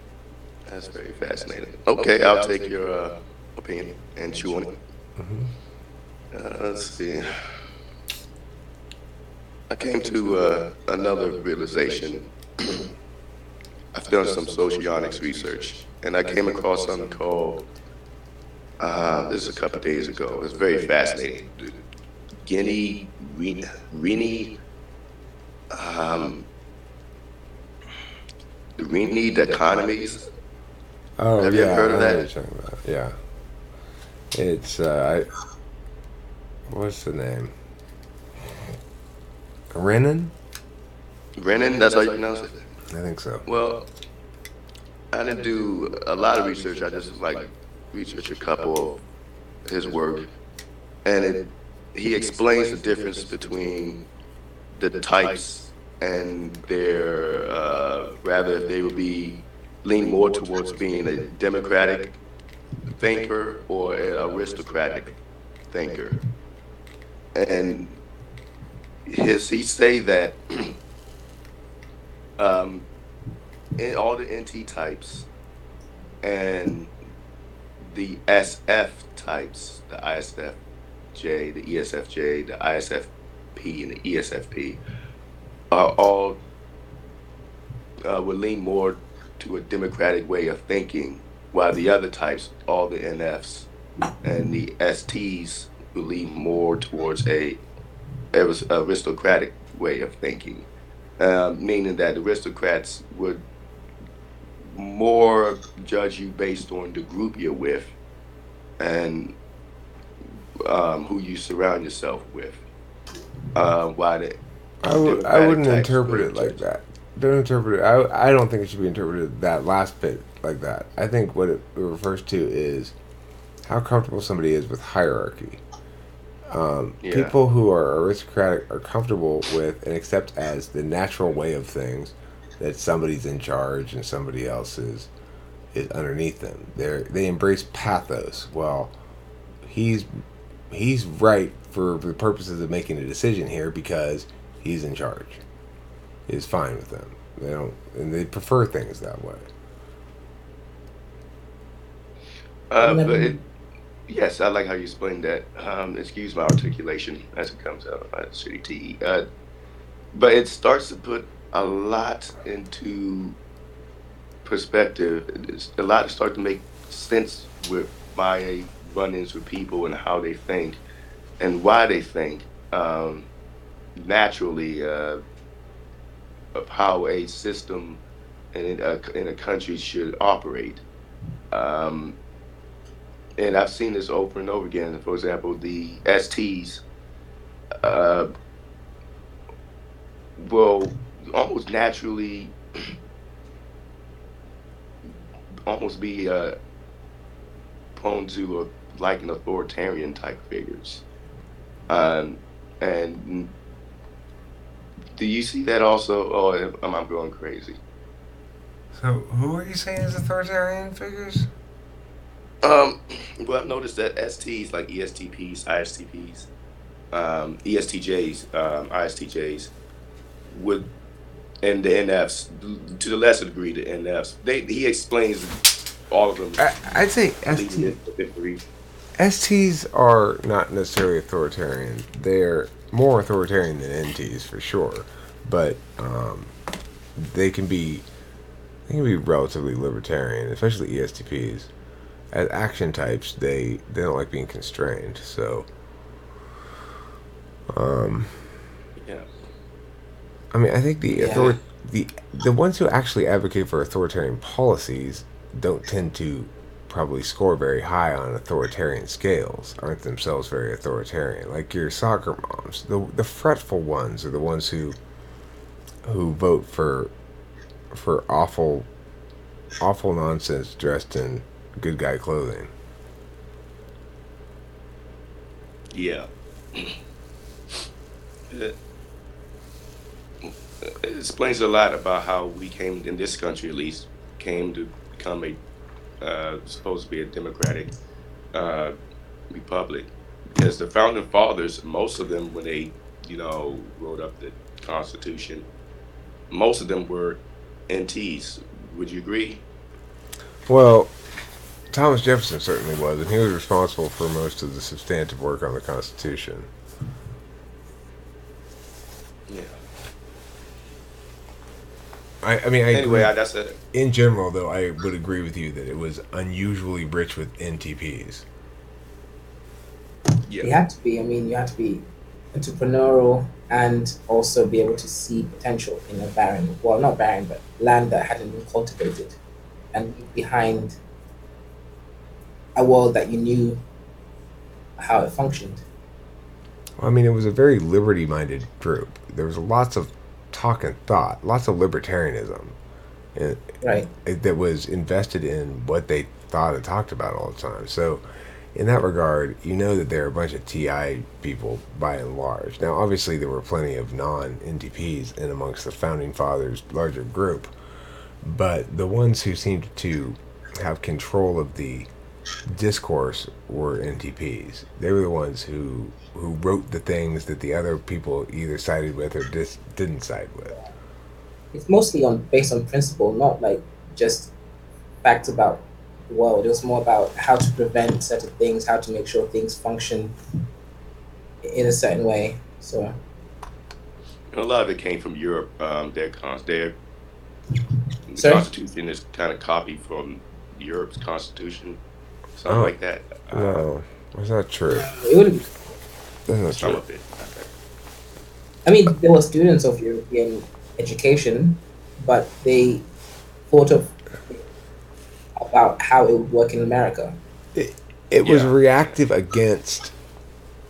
fascinating. Okay, I'll take your opinion and chew on it. Let's see. I came to another realization. I've done some socionics research, and I came across something called, this is a couple of days ago. It's very fascinating. Rini, we need economies. Oh Have you ever yeah, heard I of know that? what you're talking about. Yeah, it's what's the name? Renan? Brennan, that's how you pronounce it. I think so. Well, I didn't do a lot of research. I just like researched a couple of his work, and he explains the difference between the types and their rather if they would be lean more towards being a democratic thinker or an aristocratic thinker. And he say that um, in all the NT types and the SF types, the ISFJ, the ESFJ, the ISFP, and the ESFP are all would lean more to a democratic way of thinking, while the other types, all the NFs and the STs, would lean more towards a aristocratic way of thinking, meaning that aristocrats would more judge you based on the group you're with and who you surround yourself with. While the I democratic wouldn't types interpret would it like judge. that. Don't interpret it. I don't think it should be interpreted that last bit like that. I think what it refers to is how comfortable somebody is with hierarchy. Yeah. People who are aristocratic are comfortable with and accept as the natural way of things that somebody's in charge and somebody else is underneath them. They embrace pathos. Well, he's right for the purposes of making a decision here because he's in charge. Is fine with them. They don't, and they prefer things that way. But yes, I like how you explained that. Excuse my articulation as it comes out. Shitty TE. But it starts to put a lot into perspective. A lot start to make sense with my run-ins with people and how they think and why they think naturally of how a system in a country should operate. Um, and I've seen this over and over again. For example, the STs uh, will almost naturally almost be prone to like an authoritarian type figures. Um, and do you see that also, or am I going crazy? So, who are you saying is authoritarian figures? Um, well, I've noticed that STs like ESTPs, ISTPs, ESTJs, ISTJs would, and the NFs, to the lesser degree, the NFs. He explains all of them I'd say leading into the degree. STs are not necessarily authoritarian. They're more authoritarian than NTs for sure, but they can be relatively libertarian, especially ESTPs. As action types, they don't like being constrained. So, Yeah. I mean, I think Yeah. the ones who actually advocate for authoritarian policies don't tend to probably score very high on authoritarian scales. Aren't themselves very authoritarian. Like your soccer moms, the fretful ones are the ones who vote for awful nonsense dressed in good guy clothing. Yeah. It, it explains a lot about how we came, in this country at least, came to become a supposed to be a democratic uh, republic. Because the founding fathers, most of them, when they, wrote up the Constitution, most of them were NTs. Would you agree? Well, Thomas Jefferson certainly was, and he was responsible for most of the substantive work on the Constitution. Yeah. I mean, I Anyway, agree. that's it. In general, though, I would agree with you that it was unusually rich with Yeah. You have to be. I mean, you have to be entrepreneurial and also be able to see potential in a barren, well, not barren, but land that hadn't been cultivated, and leave behind a world that you knew how it functioned. I mean, it was a very liberty-minded group. There was lots of talk and thought, lots of libertarianism, and Right. that was invested in what they thought and talked about all the time. So, in that regard, you know that they're a bunch of TI people by and large. Now, obviously, there were plenty of non-NTPs in amongst the founding fathers' larger group, but the ones who seemed to have control of the discourse were NTPs. They were the ones who wrote the things that the other people either sided with or didn't side with. It's mostly on based on principle, not like just facts about the world. It was more about how to prevent certain things, how to make sure things function in a certain way. So And a lot of it came from Europe. Their the Sorry? Constitution is kind of copied from Europe's Constitution, something Oh. like that. No, that's not true. it would. That's not Some true. of it. I mean, there were students of European education, but they thought of about how it would work in America. It was Yeah. reactive against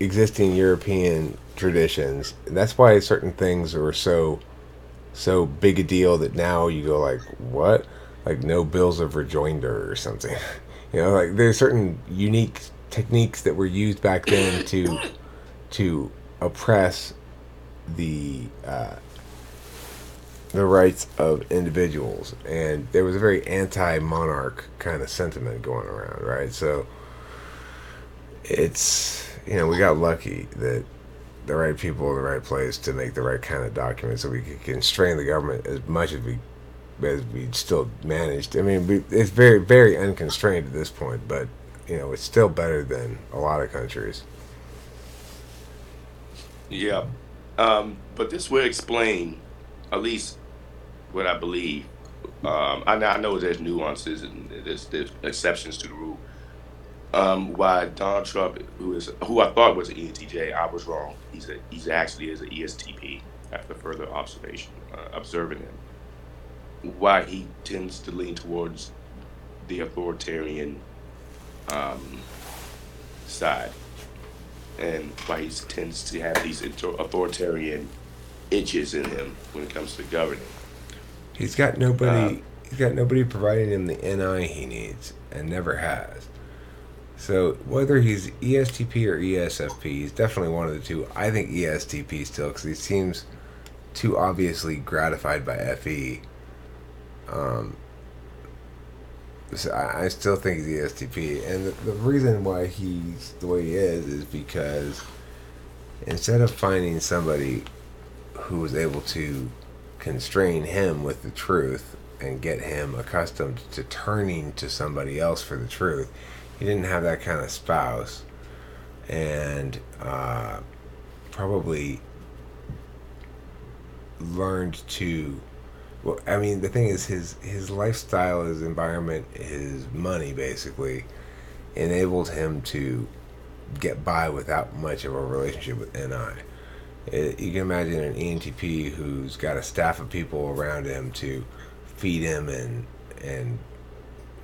existing European traditions. And that's why certain things were so big a deal that now you go like, what? Like no bills of rejoinder or something. You know, like there's certain unique techniques that were used back then to oppress the rights of individuals, and there was a very anti-monarch kind of sentiment going around, right? So it's, you know, we got lucky that the right people in the right place to make the right kind of document so we could constrain the government as much as we still managed. I mean, it's very, very unconstrained at this point, but you know, it's still better than a lot of countries. Yeah. But this would explain, at least what I believe. I know there's nuances and there's exceptions to the rule. Why Donald Trump, who I thought was an ENTJ, I was wrong. He's actually is an ESTP after further observation, observing him. Why he tends to lean towards the authoritarian side, and why he tends to have these authoritarian itches in him when it comes to governing. He's got nobody. He's got nobody providing him the NI he needs, and never has. So whether he's ESTP or ESFP, he's definitely one of the two. I think ESTP still, because he seems too obviously gratified by FE. So I still think he's ESTP, and the reason why he's the way he is because instead of finding somebody who was able to constrain him with the truth and get him accustomed to turning to somebody else for the truth, he didn't have that kind of spouse, and probably learned to. Well, I mean, the thing is, his lifestyle, his environment, his money, basically, enabled him to get by without much of a relationship with NI. You can imagine an ENTP who's got a staff of people around him to feed him and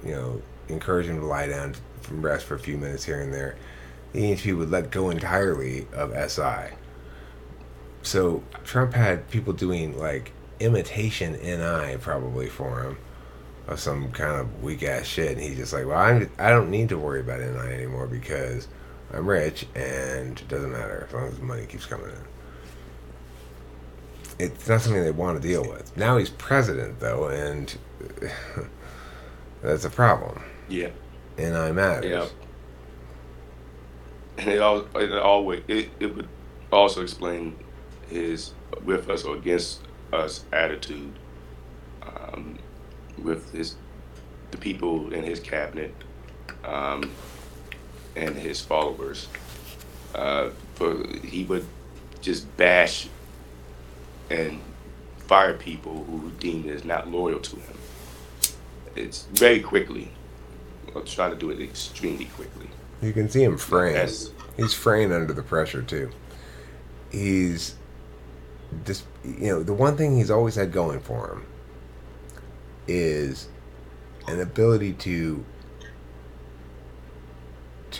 you know, encourage him to lie down from rest for a few minutes here and there. The ENTP would let go entirely of SI. So Trump had people doing like imitation NI probably for him of some kind of weak ass shit, and he's just like, well, I don't need to worry about NI anymore because I'm rich and it doesn't matter as long as the money keeps coming in. It's not something they want to deal with. Now he's president though, and that's a problem. Yeah. NI matters. Yeah. And it would also explain his with us or against us attitude with the people in his cabinet and his followers. He would just bash and fire people who deemed as not loyal to him. It's very quickly. I'll try to do it extremely quickly. You can see him fraying. Yes. He's fraying under the pressure too. He's just the one thing he's always had going for him is an ability to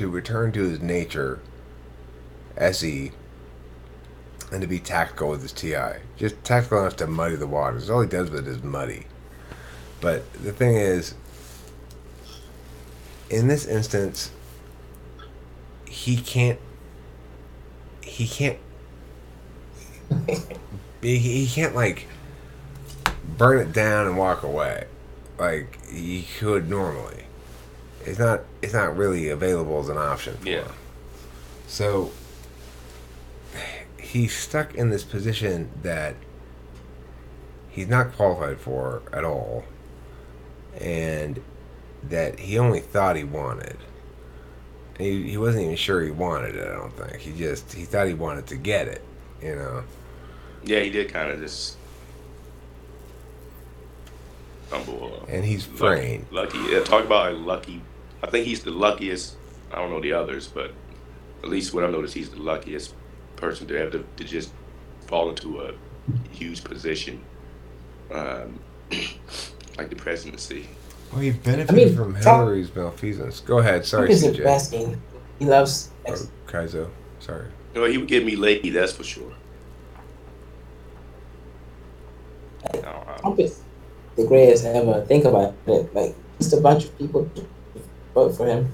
return to his nature, SE, and to be tactical with his TI. Just tactical enough to muddy the waters. All he does with it is muddy. But the thing is, in this instance, he can't like burn it down and walk away like he could normally. It's not really available as an option for him. So he's stuck in this position that he's not qualified for at all, and that he only thought he wanted. He wasn't even sure he wanted it, I don't think. He thought he wanted to get it, Yeah, he did kind of just stumble. And he's framed. Lucky. Yeah, talk about a lucky. I think he's the luckiest. I don't know the others, but at least what I've noticed, he's the luckiest person to have to just fall into a huge position, like the presidency. Well, he benefited from Hillary's malfeasance. Go ahead. Sorry, Trump is CJ. the best thing. He loves. Kaizo. Sorry. No, he would get me lady, that's for sure. Trump is the greatest ever. Think about it. Like, just a bunch of people vote for him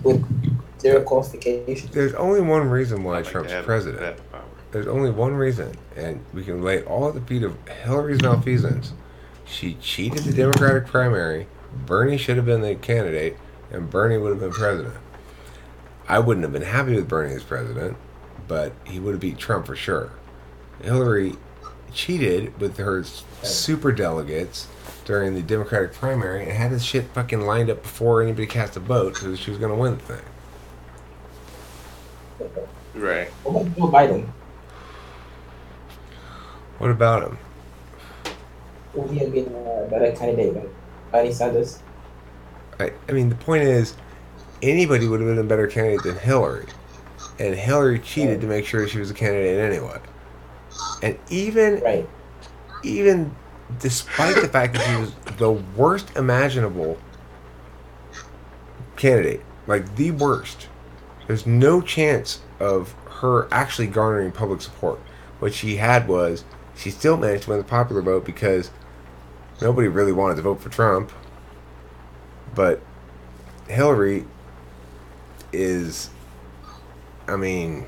with zero qualifications. There's only one reason why I'd like to Trump's have president. that power. There's only one reason, and we can lay it all at the feet of Hillary's malfeasance. She cheated the Democratic primary. Bernie should have been the candidate, and Bernie would have been president. I wouldn't have been happy with Bernie as president, but he would have beat Trump for sure. Hillary cheated with her super delegates during the Democratic primary and had this shit fucking lined up before anybody cast a vote because she was going to win the thing. Right. What about Joe Biden? What about him? Would he have been a better candidate than Bernie Sanders? I mean, the point is, anybody would have been a better candidate than Hillary. And Hillary cheated to make sure she was a candidate anyway. And even despite the fact that she was the worst imaginable candidate, like the worst, there's no chance of her actually garnering public support. What she had was, she still managed to win the popular vote because nobody really wanted to vote for Trump. But Hillary is, I mean,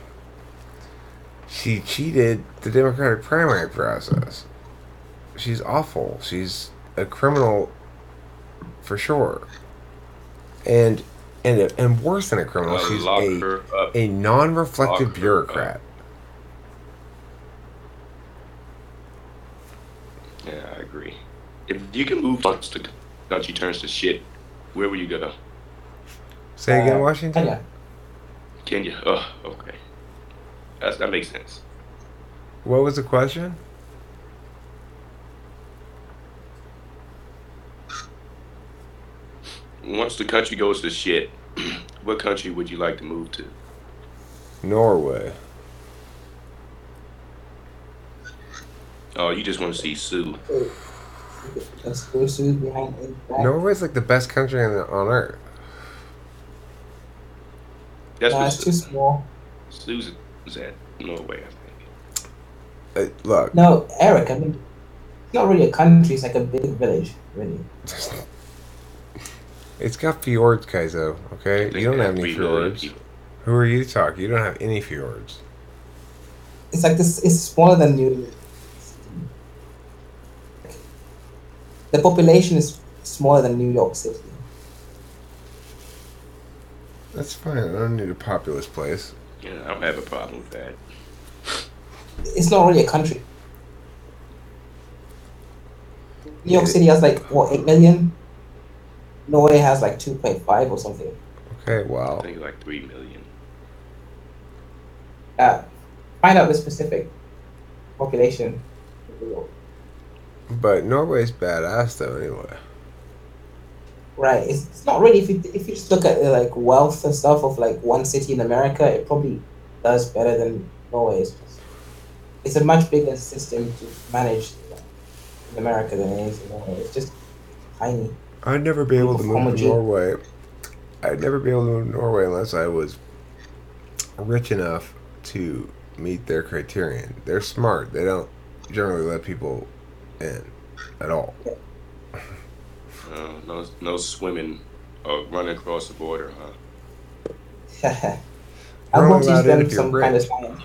she cheated the Democratic primary process. She's awful. She's a criminal for sure. And worse than a criminal, she's a non-reflective bureaucrat. Yeah, I agree. If you can move once the country turns to shit, where will you go? Say again, Washington? Kenya. Kenya. Oh, okay. That makes sense. What was the question? Once the country goes to shit, what country would you like to move to? Norway. Oh, you just want to see Sue. Just go Sue's behind his back. Norway's like the best country on earth. That's Nah, what it's too small. Sue's is at Norway, I think. Look. No, Eric, I mean, it's not really a country, it's like a big village, really. It's got fjords, Kaizo, okay? You don't have any fjords. Who are you talking? You don't have any fjords. It's like this, it's smaller than New York. The population is smaller than New York City. That's fine. I don't need a populous place. Yeah, I don't have a problem with that. It's not really a country. New York City has like, what, 8 million? Norway has like 2.5 or something. Okay, wow. I think like 3 million. Find out the specific population. But Norway's badass though, anyway. Right. It's not really, if you just look at like wealth and stuff of like one city in America, it probably does better than Norway's. it's a much bigger system to manage in America than it is in Norway. It's just tiny. I'd never be able to move to Homogeneous. Norway. I'd never be able to move to Norway unless I was rich enough to meet their criterion. They're smart. They don't generally let people in at all. No swimming or running across the border, huh? I'll You're go only allowed teach in them if you're some kind of rich. science.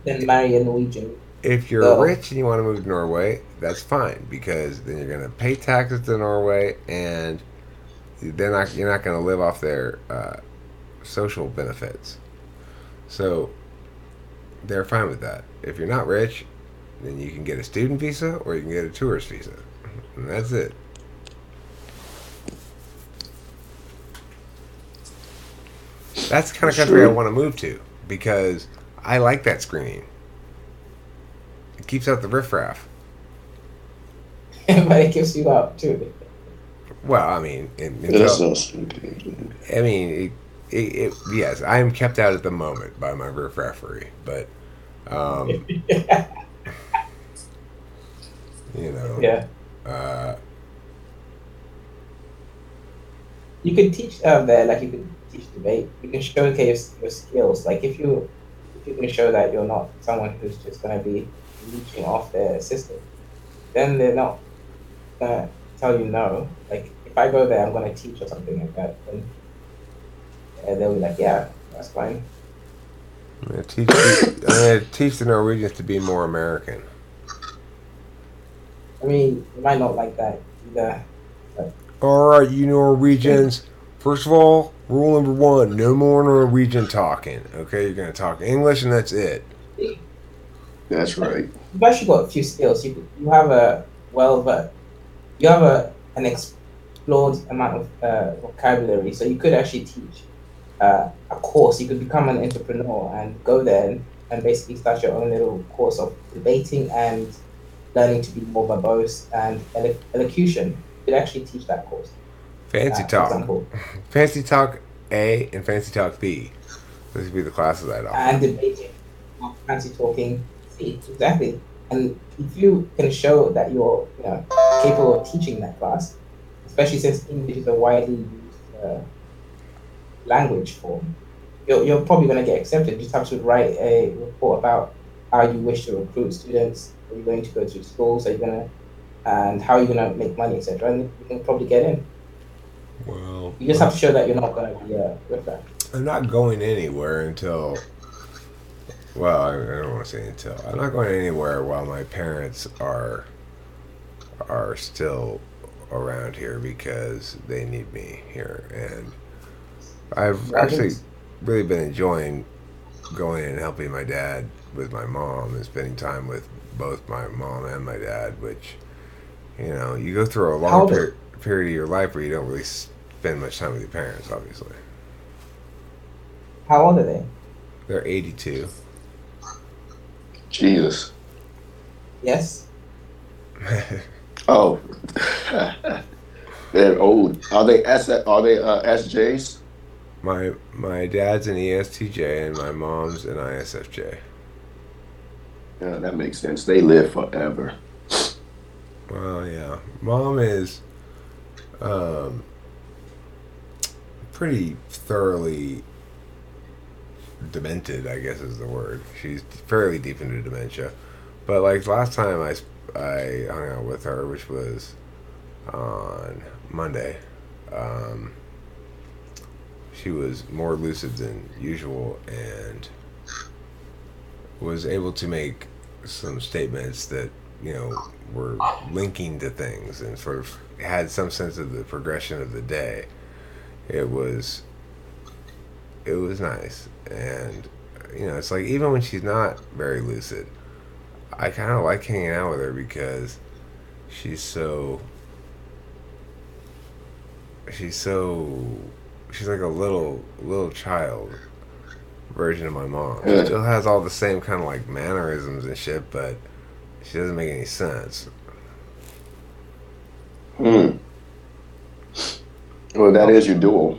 Then marry a Norwegian. If you're No. rich and you want to move to Norway, that's fine because then you're going to pay taxes to Norway and you're not going to live off their social benefits. So they're fine with that. If you're not rich, then you can get a student visa or you can get a tourist visa. And that's it. That's the kind of country I want to move to because I like that screening. It keeps out the riffraff. But it gives you out too. Well, I mean, That's so stupid. I mean, yes, I am kept out at the moment by my riffraffery, but you know, Yeah. uh, You can teach there, like you can teach debate. You can showcase your skills. Like if you can show that you're not someone who's just gonna be leeching off their system, then they're not gonna tell you no. Like if I go there, I'm gonna teach or something like that, then they'll be like, yeah, that's fine. I'm gonna teach the Norwegians to be more American. I mean, you might not like that either. All right, you Norwegians. First of all, rule number one: no more Norwegian talking. Okay, you're gonna talk English, and that's it. That's right. You've actually got a few skills. You have a you have an explored amount of vocabulary, so you could actually teach a course. You could become an entrepreneur and go there and basically start your own little course of debating and learning to be more verbose and elocution. You could actually teach that course. Fancy For talk, example, fancy talk A, and fancy talk B. Those would be the classes I'd offer. and debating, fancy talking. See, exactly. And if you can show that you're capable of teaching that class, especially since English is a widely used language form, you're probably going to get accepted. You just have to write a report about how you wish to recruit students. Are you going to go to schools? Are you going to, and how are you going to make money, etc. And you can probably get in. Well, You just have to show that you're not going to be with that. I'm not going anywhere until. Well, I don't want to say until. I'm not going anywhere while my parents are still around here because they need me here, and I've actually really been enjoying going and helping my dad with my mom and spending time with both my mom and my dad, which you go through a long period of your life where you don't really spend much time with your parents, obviously. How old are they? They're 82. Jesus. Yes. Oh. They're old. Are they SJs? My dad's an ESTJ and my mom's an ISFJ. Yeah, that makes sense. They live forever. Well, yeah. Mom is pretty thoroughly demented, I guess is the word. She's fairly deep into dementia. But like last time I hung out with her, which was on Monday, she was more lucid than usual and was able to make some statements that were linking to things and sort of had some sense of the progression of the day. It was nice, and it's like even when she's not very lucid, I kind of like hanging out with her because she's like a little child version of my mom. She still has all the same kind of like mannerisms and shit, but she doesn't make any sense. Well, that is your duel.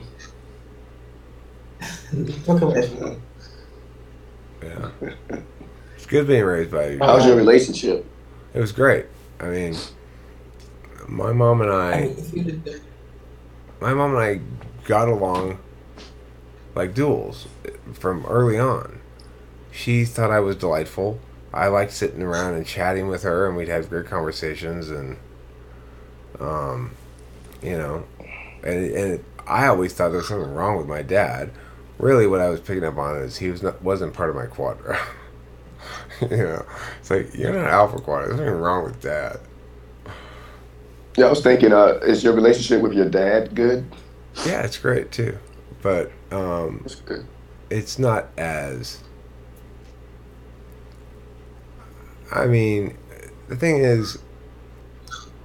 Talk about it. Yeah. good being raised by. How's your relationship? It was great. I mean, my mom and I I, mean, if you did the, my mom and I got along like duels from early on. She thought I was delightful. I liked sitting around and chatting with her, and we'd have great conversations, and you know, and I always thought there was something wrong with my dad. Really, what I was picking up on is he wasn't part of my quadra. You know, it's like you're not alpha quadra. There's nothing wrong with dad. Yeah, I was thinking, is your relationship with your dad good? Yeah, it's great too, but That's good. it's not as. I mean, the thing is,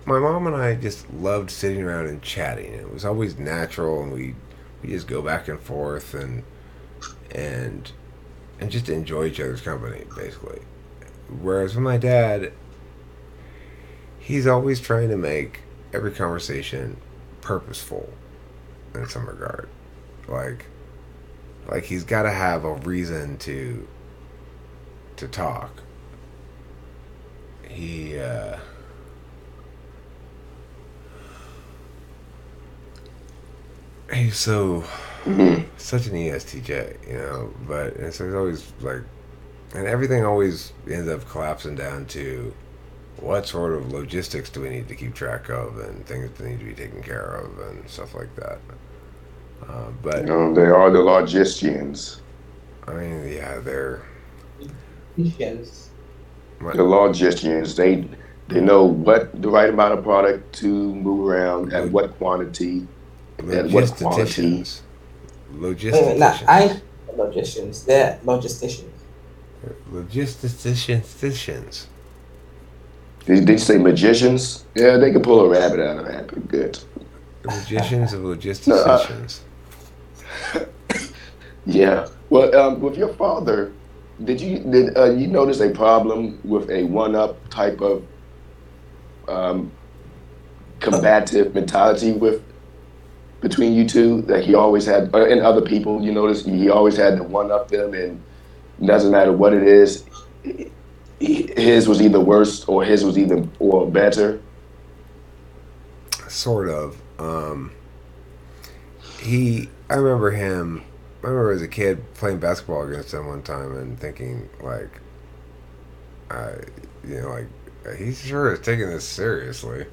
my mom and I just loved sitting around and chatting. It was always natural, and we just go back and forth and and just enjoy each other's company, basically. Whereas with my dad, he's always trying to make every conversation purposeful in some regard. Like he's got to have a reason to talk. He's such an ESTJ, you know. But and so he's always like, and everything always ends up collapsing down to what sort of logistics do we need to keep track of, and things that need to be taken care of, and stuff like that. But They are the logisticians. I mean, yeah, they're Christians. The logisticians, they know what the right amount of product to move around at what quantity, at what quantity. logisticians. Nah, Logisticians. logisticians. They're logisticians. Logisticians. Did you say magicians? Yeah, they can pull a rabbit out of a hat pretty good. Magicians of logisticians. Yeah. Well, with your father, did you notice a problem with a one-up type of combative mentality between you two that he always had, and other people? You notice he always had to one-up them, and it doesn't matter what it is, his was either worse or his was either or better. Sort of. I remember him. I remember as a kid playing basketball against him one time and thinking like, he sure is taking this seriously.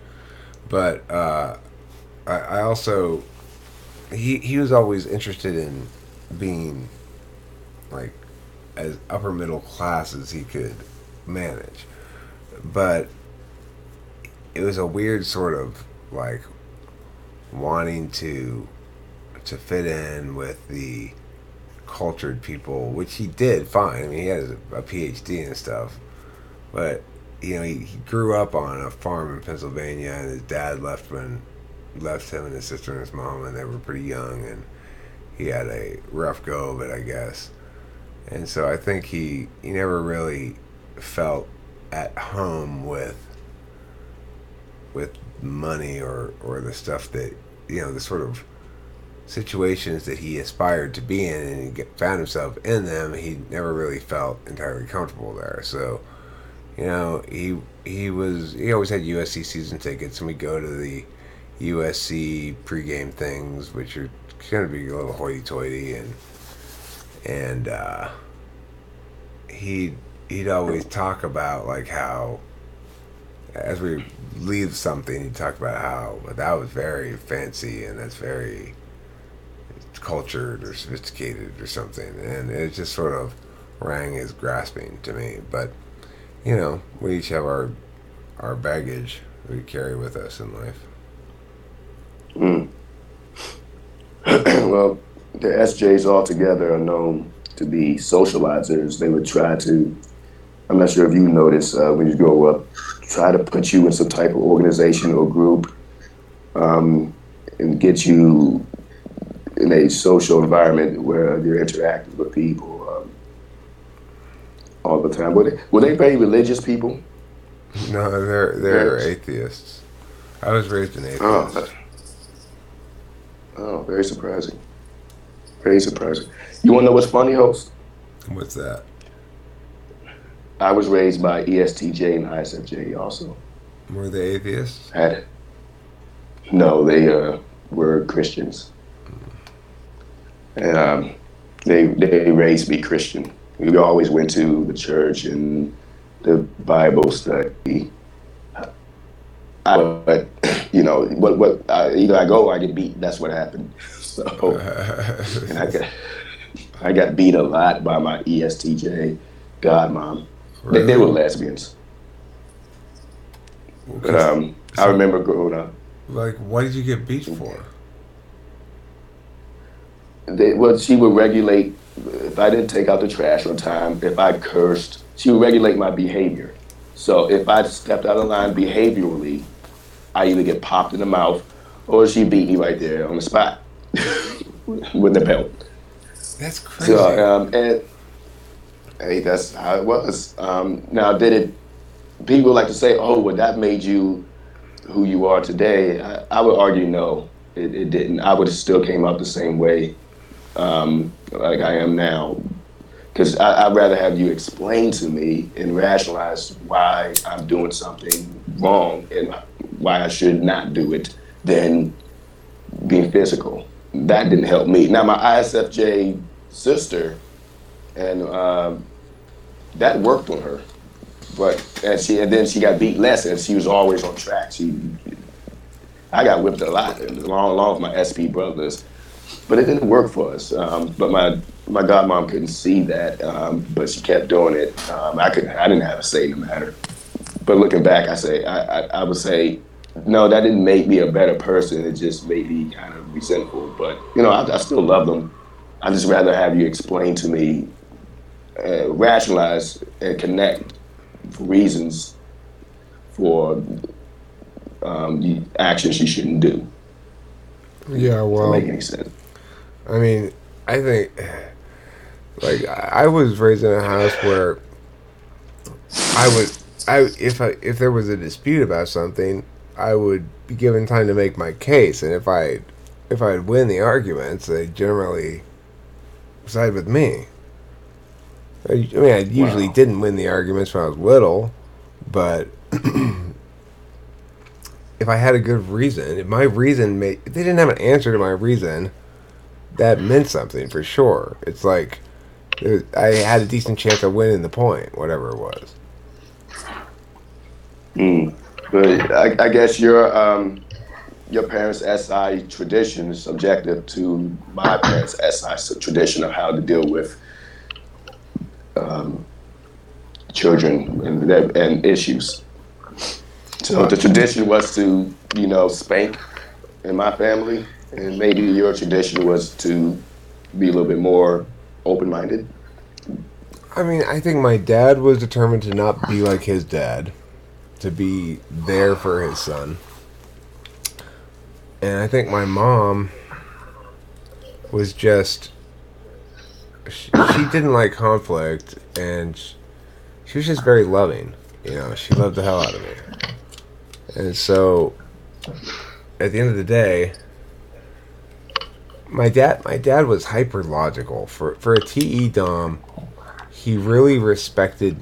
But I also he was always interested in being like as upper middle class as he could manage, but it was a weird sort of like wanting to fit in with the cultured people, which he did fine. I mean, he has a PhD and stuff, but you know, he grew up on a farm in Pennsylvania, and his dad left him and his sister and his mom, and they were pretty young, and he had a rough go of it, I guess. And so I think he never really felt at home with money or the stuff that, you know, the sort of situations that he aspired to be in, and he found himself in them. He never really felt entirely comfortable there. So, you know, he always had USC season tickets, and we go to the USC pregame things, which are going to be a little hoity-toity, and he'd always talk about like how, as we leave something, he'd talk about how that was very fancy and that's very cultured or sophisticated or something, and it just sort of rang as grasping to me. But you know, we each have our baggage we carry with us in life. Well, the SJs altogether are known to be socializers. They would try to, I'm not sure if you notice, when you grow up, try to put you in some type of organization or group, and get you in a social environment where you're interacting with people all the time. Were they very religious people? No, they're atheists. I was raised an atheist. Oh, very surprising. Very surprising. You want to know what's funny, host? What's that? I was raised by ESTJ and ISFJ also. Were they atheists? Had No, they were Christians, and they raised me Christian. We always went to the church and the Bible study. But either I go or I get beat. That's what happened. So, and I got beat a lot by my ESTJ godmom. They were lesbians. But I remember growing up. Like, what did you get beat for? She would regulate if I didn't take out the trash on time, if I cursed. She would regulate my behavior. So if I stepped out of line behaviorally, I either get popped in the mouth or she beat me right there on the spot with the belt. That's crazy. So, and hey, that's how it was. Now, people like to say, oh, well, that made you who you are today. I would argue no, it didn't. I would have still came out the same way like I am now. Because I'd rather have you explain to me and rationalize why I'm doing something wrong and why I should not do it than being physical. That didn't help me. Now, my ISFJ sister, and that worked on her. And then she got beat less, and she was always on track. I got whipped a lot, along with my SP brothers, but it didn't work for us. But my godmom couldn't see that, but she kept doing it. I didn't have a say in the matter. But looking back, I would say, no, that didn't make me a better person. It just made me kind of resentful. But I still love them. I just rather have you explain to me, rationalize and connect reasons for the actions you shouldn't do. Yeah, well, doesn't make any sense. I mean, I think, like, I was raised in a house where if there was a dispute about something, I would be given time to make my case, and if I'd win the arguments, they generally side with me. I mean, I usually didn't win the arguments when I was little, but if I had a good reason, if they didn't have an answer to my reason, that meant something for sure. It's like I had a decent chance of winning the point, whatever it was. But I guess your parents' SI tradition is subjective to my parents' SI tradition of how to deal with children and issues. So the tradition was to, spank in my family, and maybe your tradition was to be a little bit more open-minded. I mean, I think my dad was determined to not be like his dad, to be there for his son. And I think my mom was just... She didn't like conflict, and she was just very loving. She loved the hell out of me. And so, at the end of the day, my dad was hyper logical. For a TE Dom, he really respected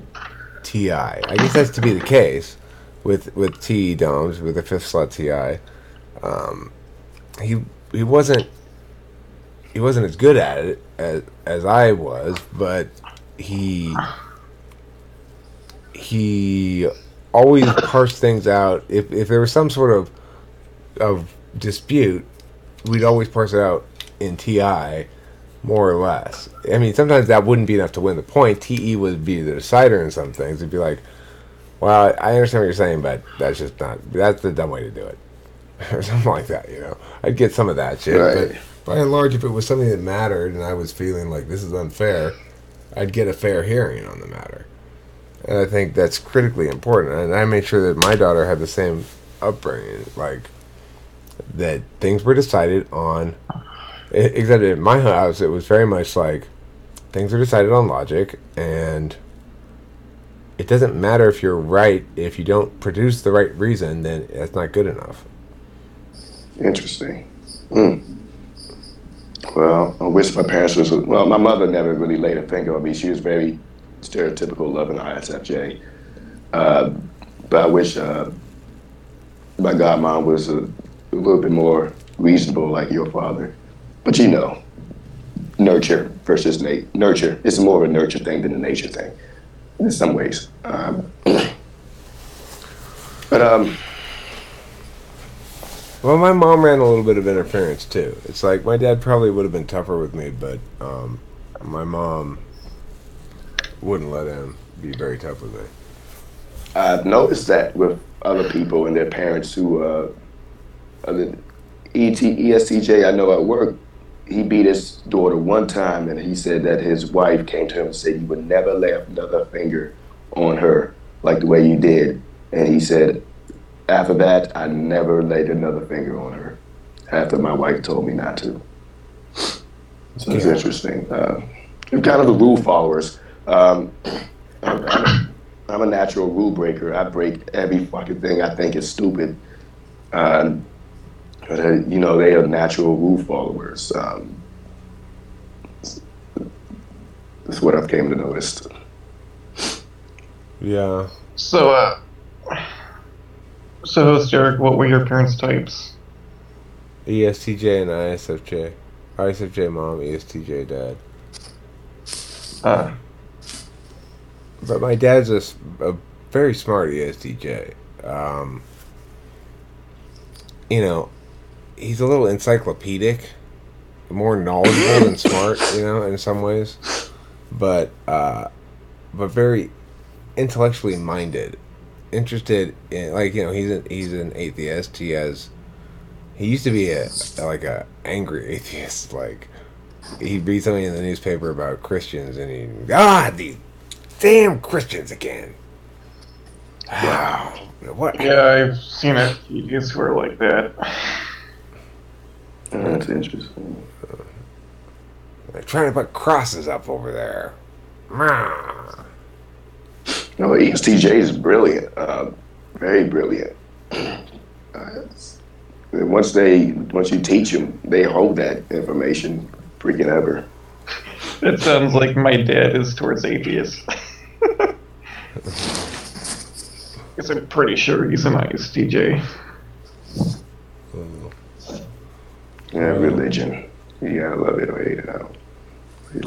TI. I guess that's to be the case with TE Doms, with the 5th slot TI. He wasn't as good at it as I was, but he always parsed things out. If there was some sort of dispute, we'd always parse it out in TI, more or less. I mean, sometimes that wouldn't be enough to win the point. TE would be the decider in some things. It'd be like, well, I understand what you're saying, but that's the dumb way to do it. Or something like that, I'd get some of that shit, right. But by and large, if it was something that mattered and I was feeling like this is unfair, I'd get a fair hearing on the matter. And I think that's critically important. And I made sure that my daughter had the same upbringing, like that things were decided on. Except in my house, it was very much like things are decided on logic, and it doesn't matter if you're right. If you don't produce the right reason, then that's not good enough. Interesting. Well, I wish my parents was... Well, my mother never really laid a finger on me. She was very stereotypical loving ISFJ. But I wish my godmom was a little bit more reasonable like your father. But you know, nurture versus nurture. It's more of a nurture thing than a nature thing in some ways. Well, my mom ran a little bit of interference too. It's like my dad probably would have been tougher with me, but my mom wouldn't let him be very tough with me. I've noticed that with other people and their parents who, the ESTJ I know at work, he beat his daughter one time and he said that his wife came to him and said, "You would never lay another finger on her like the way you did." And he said, "After that, I never laid another finger on her after my wife told me not to." So it's interesting. We're kind of the rule followers. I'm a natural rule breaker. I break every fucking thing I think is stupid. But, you know, they are natural rule followers. That's what I've came to notice. Yeah. So, host Derek, what were your parents' types? ESTJ and ISFJ. ISFJ mom, ESTJ dad. But my dad's a very smart ESTJ. You know, he's a little encyclopedic, more knowledgeable than smart, you know, in some ways. But very intellectually minded, interested in, like, you know, he's an atheist. He used to be a angry atheist. Like, he'd read something in the newspaper about Christians, and these damn Christians again. Wow. What? Yeah, I've seen it. It's who are like that. That's interesting. They're trying to put crosses up over there. No, ESTJ is brilliant. Very brilliant. Once you teach them, they hold that information freaking ever. It sounds like my dad is towards atheists. Because I'm pretty sure he's an ISTJ. Yeah, religion. You gotta love it or hate it.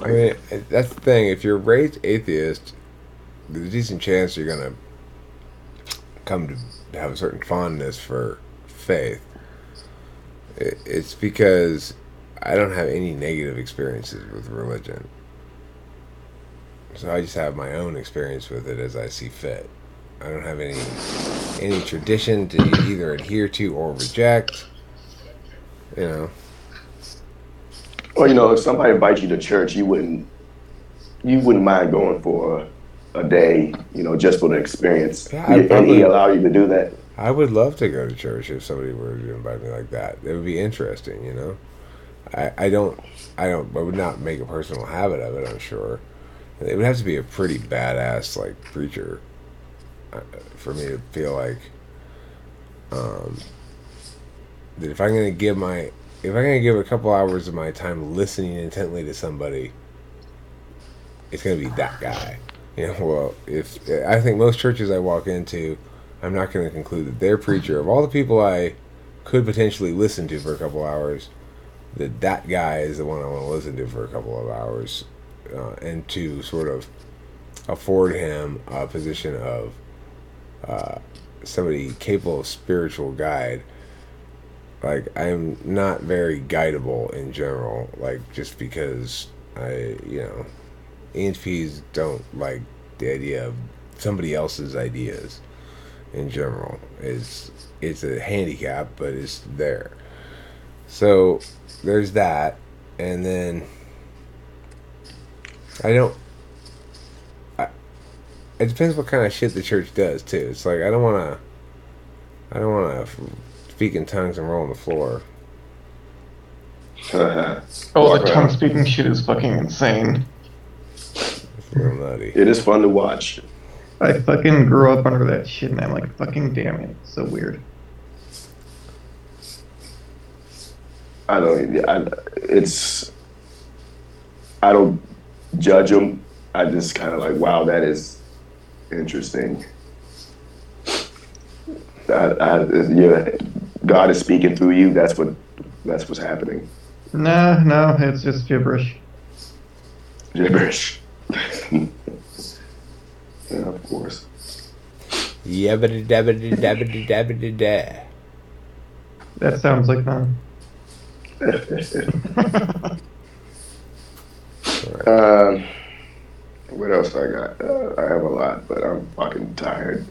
I mean, that's the thing. If you're raised atheist, there's a decent chance you're gonna come to have a certain fondness for faith. It's because I don't have any negative experiences with religion. So I just have my own experience with it as I see fit. I don't have any tradition to either adhere to or reject. You know. Well, you know, if somebody invites you to church, you wouldn't mind going for a day, you know, just for the experience. Yeah, and he allow you to do that. I would love to go to church if somebody were to invite me like that. It would be interesting, you know. I would not make a personal habit of it, I'm sure. It would have to be a pretty badass, like, preacher for me to feel like that if I'm gonna give a couple hours of my time listening intently to somebody, it's gonna be that guy. You know, well, if I think most churches I walk into, I'm not gonna conclude that their preacher, of all the people I could potentially listen to for a couple hours, that guy is the one I want to listen to for a couple of hours, and to sort of afford him a position of somebody capable of spiritual guide. Like, I'm not very guidable in general, like, just because ENFPs don't like the idea of somebody else's ideas in general. It's a handicap, but it's there. So there's that, and then it depends what kind of shit the church does too. It's like I don't want to speak in tongues and roll on the floor. The tongue speaking shit is fucking insane. It's a little nutty. It is fun to watch. I fucking grew up under that shit, and I'm like, fucking damn it, it's so weird. I don't judge them. I just kind of like, wow, that is interesting. Yeah, God is speaking through you. That's what's happening. No, it's just gibberish. Gibberish. Yeah, of course. Yabbity dabbity dabbity dabbity da. That sounds like fun. What else I got? I have a lot, but I'm fucking tired.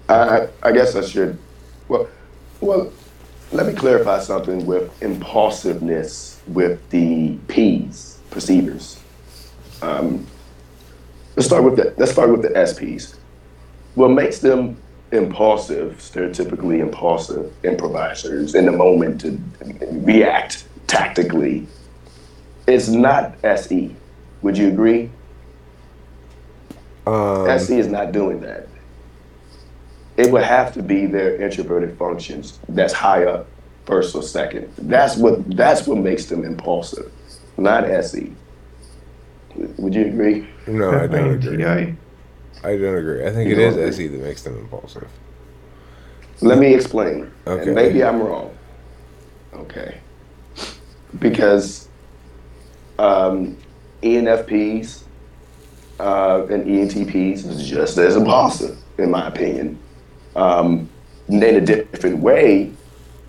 I guess I should. Well, let me clarify something with impulsiveness with the P's, perceivers. Let's start with the SPs. What makes them impulsive, stereotypically impulsive improvisers in the moment to react tactically, is not SE. Would you agree? SE is not doing that. It would have to be their introverted functions that's high up, first or second. That's what makes them impulsive, not SE. Would you agree? No, I don't agree. TI. I don't agree. I think You it is don't agree? SE that makes them impulsive. Let me explain. Okay. And maybe I'm wrong. Okay. Because ENFPs and ENTPs is just as impulsive, in my opinion. In a different way,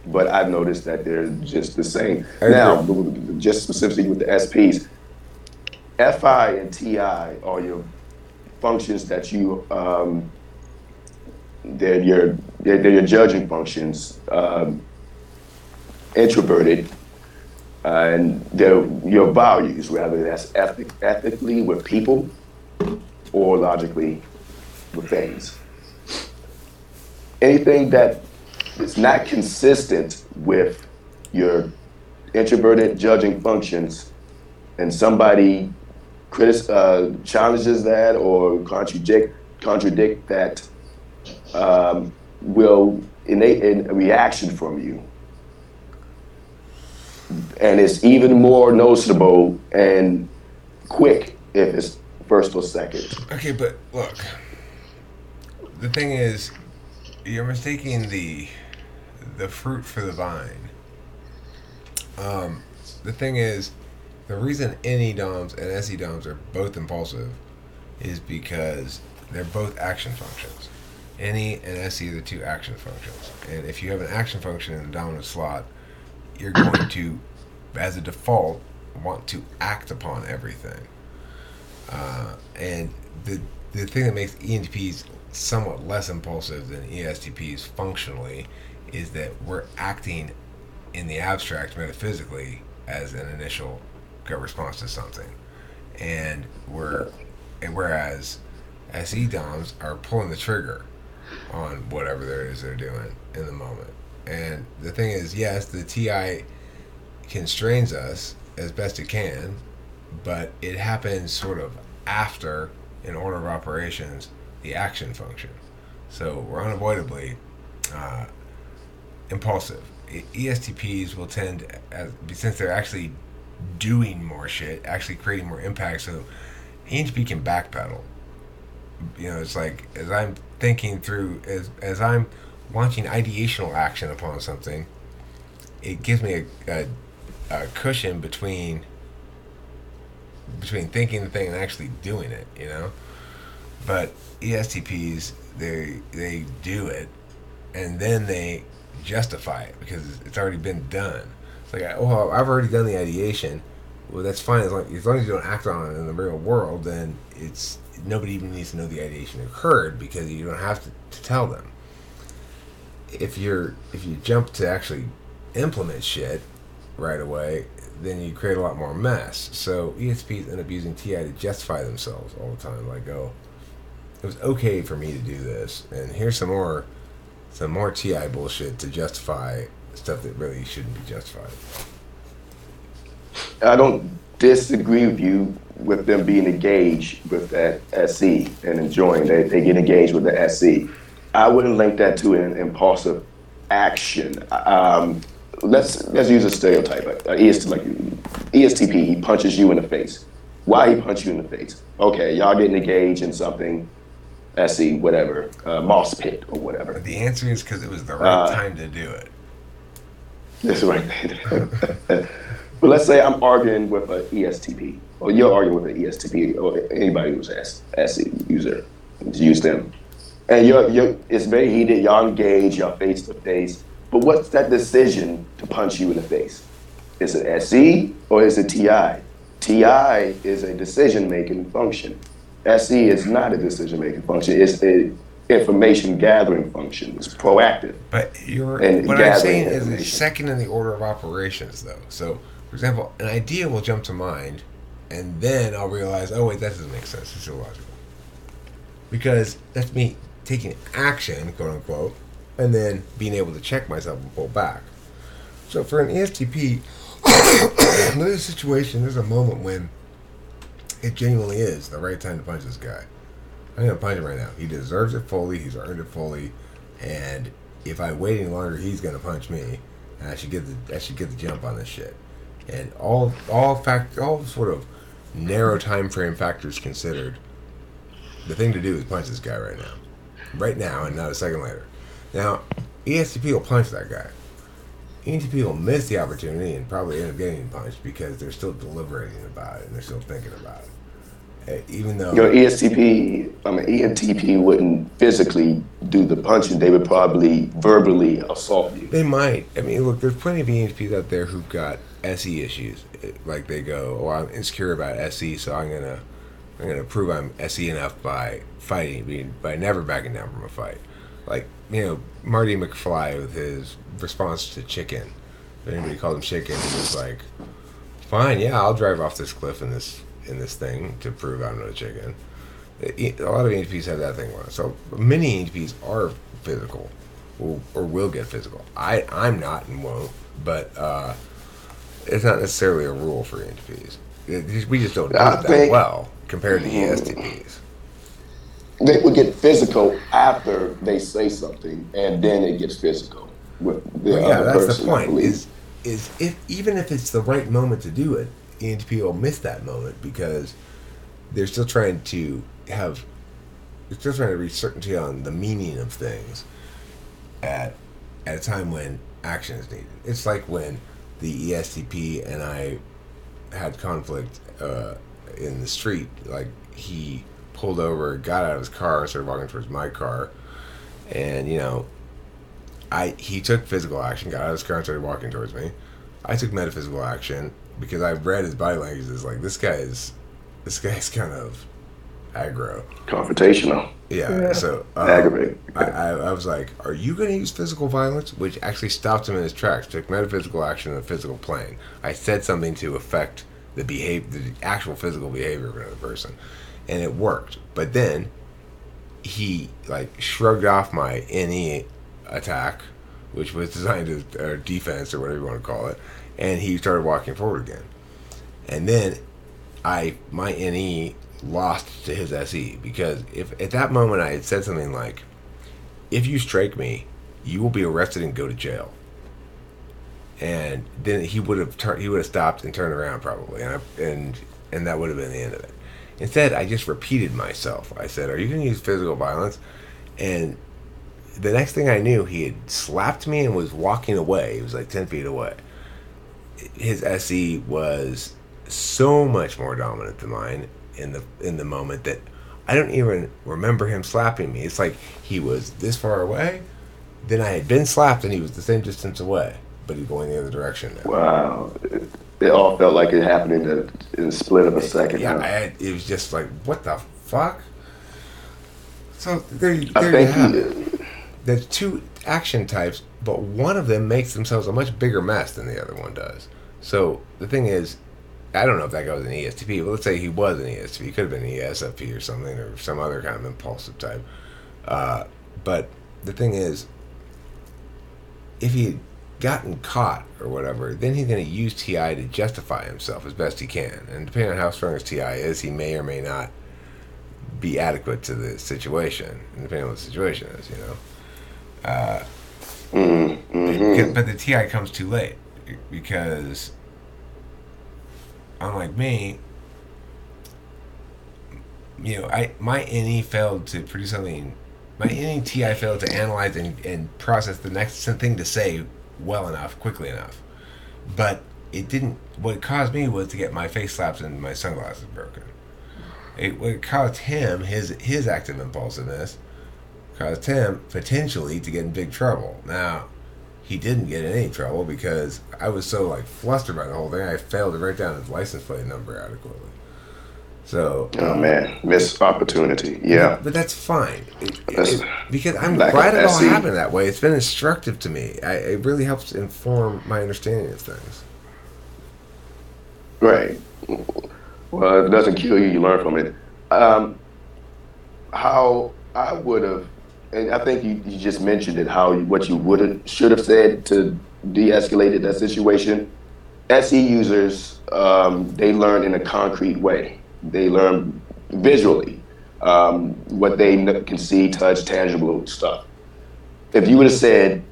but I've noticed that they're just the same. Now, just specifically with the SPs, FI and TI are your functions that you they're your judging functions, introverted, and they're your values, whether that's ethically with people or logically with things. Anything that is not consistent with your introverted judging functions, and somebody challenges that or contradict that, will innate a reaction from you. And it's even more noticeable and quick if it's first or second. Okay, but look, the thing is, you're mistaking the fruit for the vine. The thing is, the reason NE DOMs and SE DOMs are both impulsive is because they're both action functions. NE and SE are the two action functions. And if you have an action function in the dominant slot, you're going to, as a default, want to act upon everything. And the thing that makes ENTPs somewhat less impulsive than ESTPs functionally is that we're acting in the abstract metaphysically as an initial gut response to something, and whereas SE DOMs are pulling the trigger on whatever there is they're doing in the moment. And the thing is, yes, the TI constrains us as best it can, but it happens sort of after, in order of operations, the action function. So we're unavoidably impulsive. ESTPs will tend, since they're actually doing more shit, actually creating more impact, so ENTP can backpedal. You know, it's like, as I'm thinking through, as I'm launching ideational action upon something, it gives me a cushion between thinking the thing and actually doing it, you know? But ESTPs, they do it, and then they justify it because it's already been done. It's like, oh, I've already done the ideation. Well, that's fine as long as you don't act on it in the real world. Then nobody even needs to know the ideation occurred because you don't have to tell them. If you jump to actually implement shit right away, then you create a lot more mess. So ESPs end up using TI to justify themselves all the time. Like, oh, it was okay for me to do this, and here's some more TI bullshit to justify stuff that really shouldn't be justified. I don't disagree with you with them being engaged with that SC and enjoying that they get engaged with the SC. I wouldn't link that to an impulsive action. Let's use a stereotype. ESTP, he punches you in the face. Why he punched you in the face? Okay, y'all getting engaged in something, SE, whatever, moss pit or whatever. The answer is because it was the right time to do it. That's right. But let's say I'm arguing with an ESTP, or you're arguing with an ESTP, or anybody who's an SE user, use them. And it's very heated, y'all engage, y'all face to face. But what's that decision to punch you in the face? Is it SE or is it TI? TI is a decision-making function. SE is not a decision-making function. It's a information gathering function. It's proactive. But And what I'm gathering saying is it's information. second in the order of operations, though. So, for example, an idea will jump to mind, and then I'll realize, oh wait, that doesn't make sense. It's illogical. Because that's me taking action, quote unquote, and then being able to check myself and pull back. So for an ESTP, there's a situation, there's a moment when it genuinely is the right time to punch this guy. I'm gonna punch him right now. He deserves it fully. He's earned it fully. And if I wait any longer, he's gonna punch me. And I should get the jump on this shit. And all sort of narrow time frame factors considered, the thing to do is punch this guy right now, and not a second later. Now, ESTP will punch that guy. ENTP will miss the opportunity and probably end up getting punched because they're still deliberating about it and they're still thinking about it. Even though Your ENTP wouldn't physically do the punching. They would probably verbally assault you. they might. I mean, look, there's plenty of ENTPs out there who've got SE issues. Like they go, "Oh, I'm insecure about SE, so I'm gonna prove I'm SE enough by fighting, by never backing down from a fight." Like, Marty McFly with his response to Chicken. If anybody called him Chicken, he was like, "Fine, yeah, I'll drive off this cliff in this thing to prove I'm not a chicken." A lot of ENTPs have that thing going on. So many ENTPs are physical, or will get physical. I'm not and won't, but it's not necessarily a rule for ENTPs. We just don't know it that well compared to ESTPs. They would get physical after they say something, and then it gets physical with the Well, yeah, other that's person. the I point. believe. Is if even if it's the right moment to do it, ENTP will miss that moment because they're still trying to reach certainty on the meaning of things at a time when action is needed. It's like when the ESTP and I had conflict in the street. Like, he pulled over, got out of his car, started walking towards my car, and he took physical action, got out of his car and started walking towards me. I took metaphysical action because I read his body language as like, this guy's kind of aggro. Confrontational. Yeah. So Aggravating. I was like, are you going to use physical violence? Which actually stopped him in his tracks. Took metaphysical action in the physical plane. I said something to affect the actual physical behavior of another person, and it worked. But then he shrugged off my NE attack, which was designed to defense or whatever you want to call it, and he started walking forward again. And then my NE lost to his SE, because if at that moment I had said something like, "If you strike me, you will be arrested and go to jail," and then he would have stopped and turned around probably, and that would have been the end of it. Instead, I just repeated myself. I said, "Are you going to use physical violence?" And the next thing I knew, he had slapped me and was walking away. He was like 10 feet away. His SE was so much more dominant than mine in the moment that I don't even remember him slapping me. It's like he was this far away, then I had been slapped and he was the same distance away, but he's going the other direction now. Wow. It all felt like it happened in the split of a second. Yeah, huh? it was just like, what the fuck? So there you I think have it. There's two action types, but one of them makes themselves a much bigger mess than the other one does. So the thing is, I don't know if that guy was an ESTP, but let's say he was an ESTP. He could have been an ESFP or something, or some other kind of impulsive type. But the thing is, if he had gotten caught or whatever, then he's going to use TI to justify himself as best he can. And depending on how strong his TI is, he may or may not be adequate to the situation, and depending on what the situation is, But the TI comes too late, because unlike me, my NE failed to produce something. My NETI failed to analyze and process the next thing to say well enough, quickly enough. But it didn't. What caused me was to get my face slapped and my sunglasses broken. What caused him, his active impulsiveness, caused him potentially to get in big trouble. Now, he didn't get in any trouble because I was so like flustered by the whole thing. I failed to write down his license plate number adequately. So, Oh man, missed opportunity. Yeah. but that's fine That's because I'm lack glad of it all SE. happened that way. It's been instructive to me. It really helps inform my understanding of things. Right. Well, if it doesn't kill you, you learn from it. How I would have, and I think you just mentioned it, what you would have, should have said to de-escalate that situation. SE users, they learn in a concrete way. They learn visually, what they can see, touch, tangible stuff. If you would have said,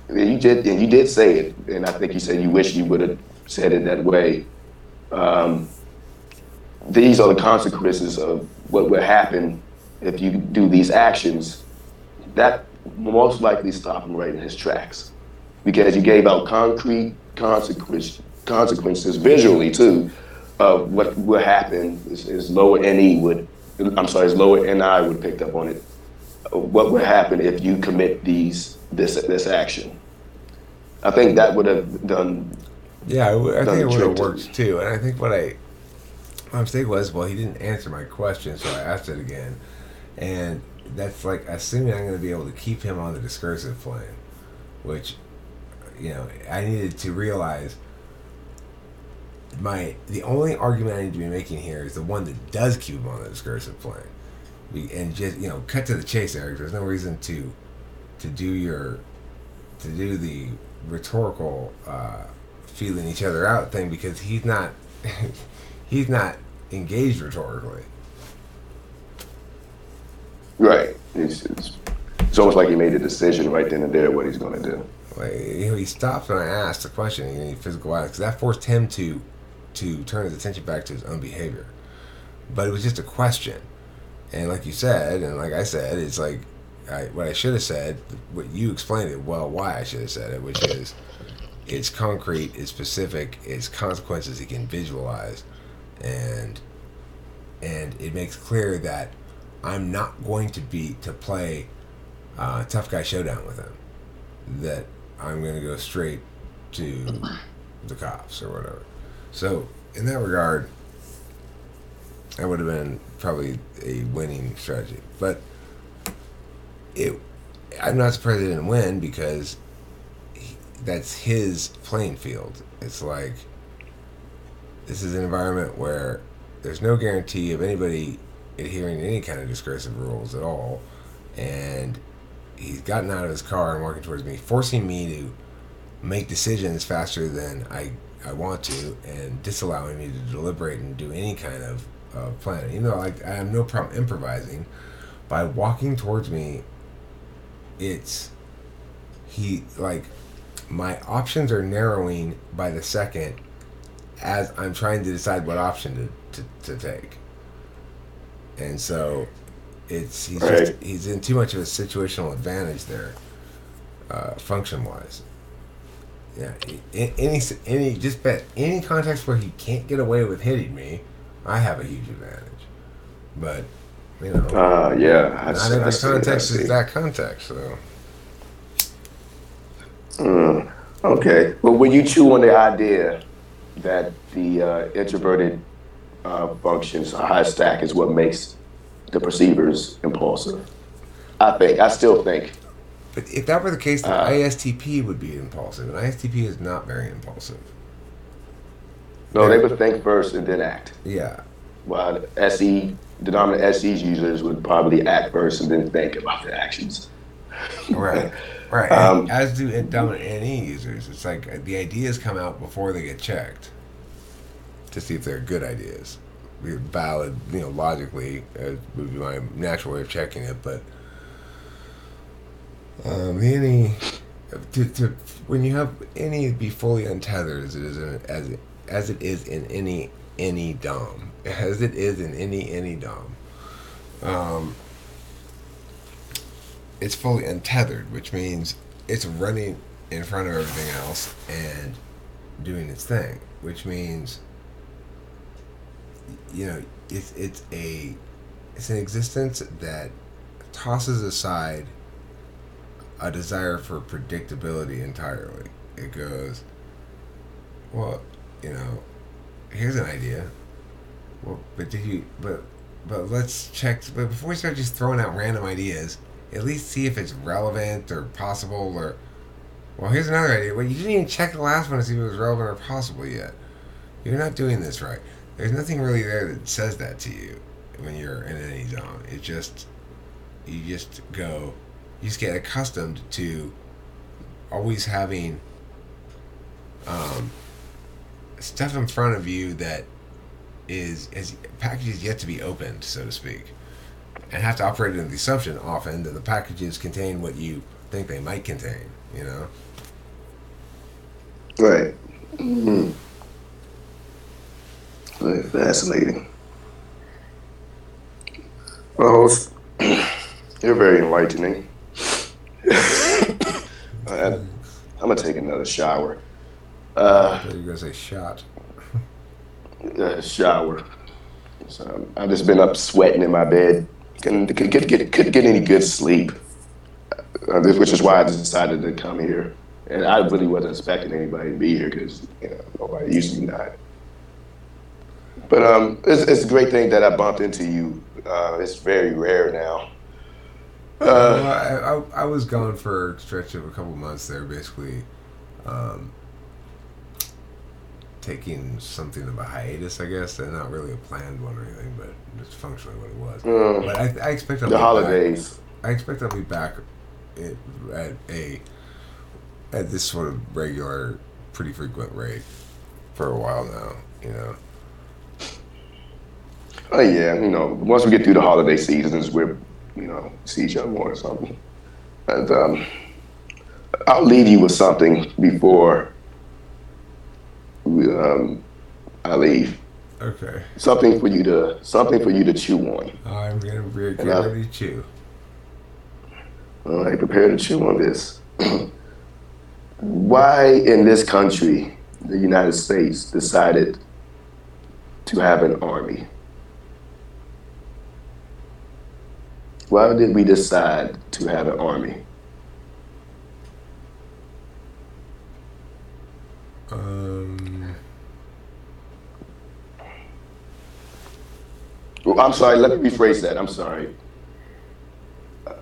and you did say it, and I think you said you wish you would have said it that way. Um, these are the consequences of what will happen if you do these actions. That will most likely stop him right in his tracks, because you gave out concrete consequences visually too of what would happen is lower NE would, I'm sorry, is lower NI would pick up on it. What would happen if you commit this action? I think that would have done Yeah, I think it the would have trick worked too. And I think my mistake was, well, he didn't answer my question, so I asked it again. And that's like assuming I'm going to be able to keep him on the discursive plane, which, I needed to realize the only argument I need to be making here is the one that does keep him on the discursive plane. And just, cut to the chase, Eric. There's no reason to do the rhetorical feeling each other out thing, because he's not he's not engaged rhetorically. right. It's almost like he made a decision right then and there what he's going to do. Like, he stops when I ask the question. He need physical violence, because that forced him to turn his attention back to his own behavior. But it was just a question, and like you said, and like I said, it's like what I should have said. What you explained it well. Why I should have said it, which is it's concrete, it's specific, it's consequences he can visualize, and it makes clear that I'm not going to play tough guy showdown with him. That I'm going to go straight to the cops or whatever. So in that regard, that would have been probably a winning strategy. But I'm not surprised he didn't win, because that's his playing field. It's like, this is an environment where there's no guarantee of anybody adhering to any kind of discursive rules at all, and he's gotten out of his car and walking towards me, forcing me to make decisions faster than I want to, and disallowing me to deliberate and do any kind of planning. Even though I have no problem improvising, by walking towards me, my options are narrowing by the second as I'm trying to decide what option to take. And so he's in too much of a situational advantage there, function wise. Yeah, just bet any context where he can't get away with hitting me, I have a huge advantage. But Yeah. not every context is that context. So Okay. Well, when you chew on the idea that the introverted functions, a high stack, is what makes the perceivers impulsive, I still think. but if that were the case, then ISTP would be impulsive, and ISTP is not very impulsive. No, they would think first and then act. Yeah. While the dominant SE users would probably act first and then think about the actions. Right. Right. And as do dominant NE users. It's like the ideas come out before they get checked to see if they're good ideas. Valid, logically, would be my natural way of checking it. But the NE, when you have NE be fully untethered as it is in any DOM, as it is in any DOM, um, it's fully untethered, which means it's running in front of everything else and doing its thing, which means it's an existence that tosses aside a desire for predictability entirely. It goes, well, here's an idea. Well, but let's check. But before we start just throwing out random ideas, at least see if it's relevant or possible. Or, well, here's another idea. Well, you didn't even check the last one to see if it was relevant or possible yet. You're not doing this right. There's nothing really there that says that to you when you're in any zone. You just get accustomed to always having stuff in front of you that is packages yet to be opened, so to speak, and have to operate under the assumption often that the packages contain what you think they might contain. Right. Very fascinating. Well, you're very enlightening. I'm gonna take another shower. You're gonna say shot. Shower. So I've just been up sweating in my bed. Couldn't get any good sleep, which is why I decided to come here. And I really wasn't expecting anybody to be here because nobody usually not. But it's a great thing that I bumped into you. It's very rare now. Well, I was gone for a stretch of a couple months there, basically taking something of a hiatus, I guess. And not really a planned one or anything, but just functionally what it was. But I expect I'll the be holidays. Back. I expect I'll be back at this sort of regular, pretty frequent rate for a while now. Oh yeah, once we get through the holiday seasons, we're see each other more or something. And I'll leave you with something before I leave. Okay. Something for you to chew on. I'm gonna get ready to chew. All right, prepare to chew on this. Why in this country, the United States, decided to have an army? Why did we decide to have an army? Well, I'm sorry, let me rephrase that. I'm sorry.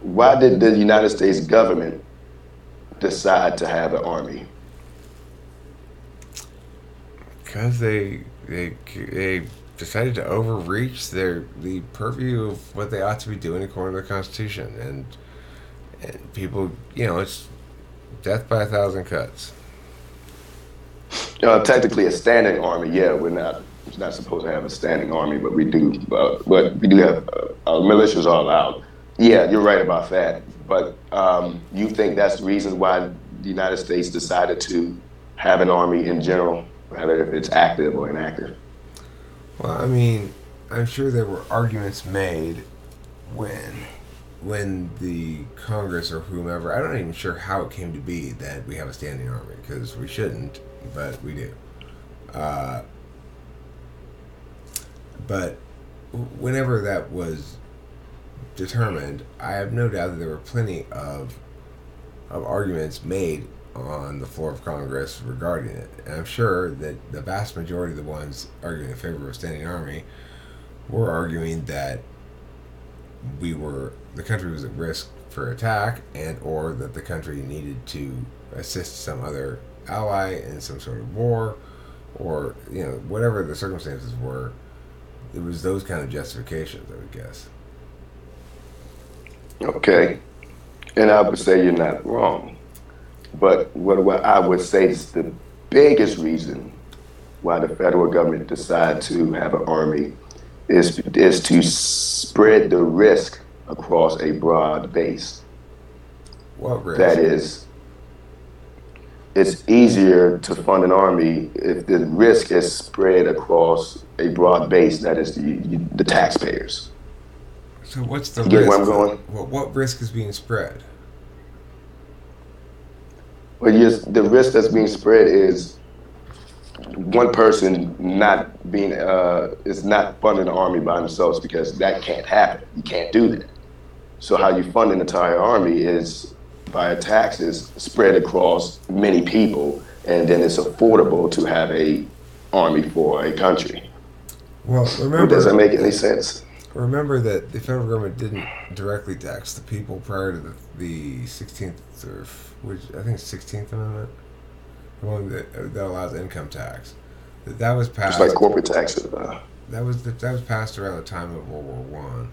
Why did the United States government decide to have an army? Because they decided to overreach the purview of what they ought to be doing according to the Constitution, and people, it's death by 1,000 cuts. Technically, a standing army. Yeah, we're not supposed to have a standing army, but we do. But we do have militias all out. Yeah, you're right about that. But you think that's the reason why the United States decided to have an army in general, rather if it's active or inactive? Well, I mean, I'm sure there were arguments made when the Congress or whomever, I'm not even sure how it came to be that we have a standing army, because we shouldn't, but we do. But whenever that was determined, I have no doubt that there were plenty of arguments made on the floor of Congress regarding it. And I'm sure that the vast majority of the ones arguing in favor of a standing army were arguing that the country was at risk for attack, and or that the country needed to assist some other ally in some sort of war, or whatever the circumstances were. It was those kind of justifications, I would guess. Okay, and I would say you're not wrong. But what I would say is the biggest reason why the federal government decided to have an army is to spread the risk across a broad base. What risk? That is, it's easier to fund an army if the risk is spread across a broad base, that is the taxpayers. So what's the You get risk? where I'm going? What risk is being spread? Well, yes, the risk that's being spread is one person not being is not funding the army by themselves because that can't happen. You can't do that. So how you fund an entire army is via taxes spread across many people, and then it's affordable to have a army for a country. Well, Does that make any sense? remember that the federal government didn't directly tax the people prior to the 16th, or which I think it's 16th Amendment, the one that allows income tax. That was passed. Just like corporate taxes. That was passed around the time of World War One.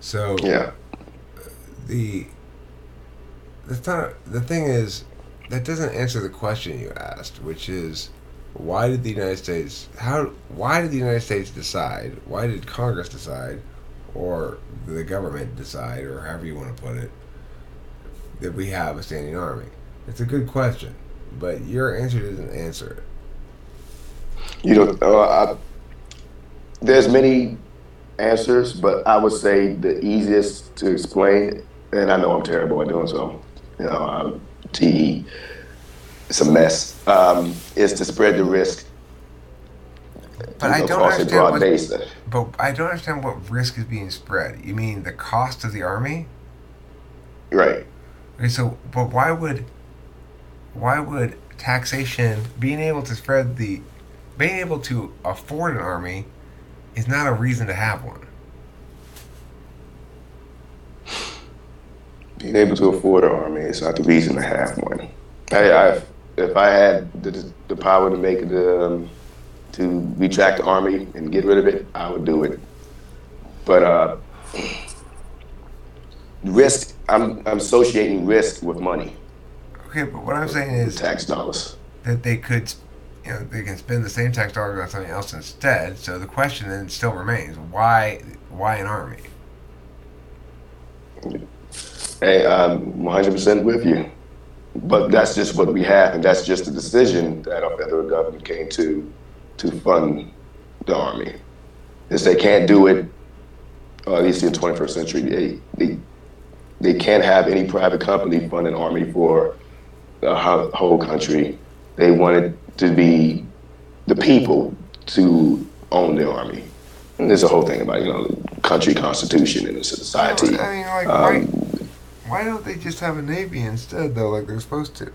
So Yeah. the thing is that doesn't answer the question you asked, which is why did the United States decide? Why did Congress decide, or the government decide, or however you want to put it, that we have a standing army? It's a good question, but your answer doesn't answer it. You know, there's many answers, but I would say the easiest to explain, and I know I'm terrible at doing so. You know, TE, it's a mess. Is to spread the risk. But I don't across a understand broad what. base. But I don't understand what risk is being spread. You mean the cost of the army? Right. Okay, so but why would taxation being able to afford an army is not a reason to have one? Being able to afford an army is not the reason to have one. If I had the power to make to retract the army and get rid of it, I would do it. But risk, I'm associating risk with money. Okay, but what I'm saying is Tax dollars. that they could, they can spend the same tax dollars on something else instead. So the question then still remains: why an army? Hey, I'm 100% with you. But that's just what we have, and that's just the decision that our federal government came to fund the army. Is they can't do it, at least in the 21st century. They can't have any private company fund an army for the whole country. They want it to be the people to own the army. And there's a whole thing about, the country constitution and the society. I mean, why don't they just have a navy instead, though, like they're supposed to?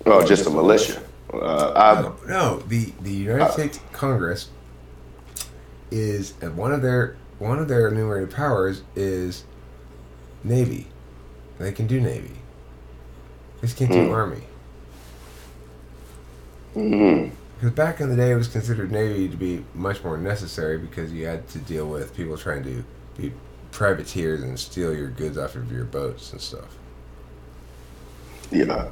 Well, just a militia. No, the United States Congress is one of their enumerated powers is navy. They can do navy. They just can't do army. Because back in the day, it was considered navy to be much more necessary because you had to deal with people trying to be privateers and steal your goods off of your boats and stuff. Yeah.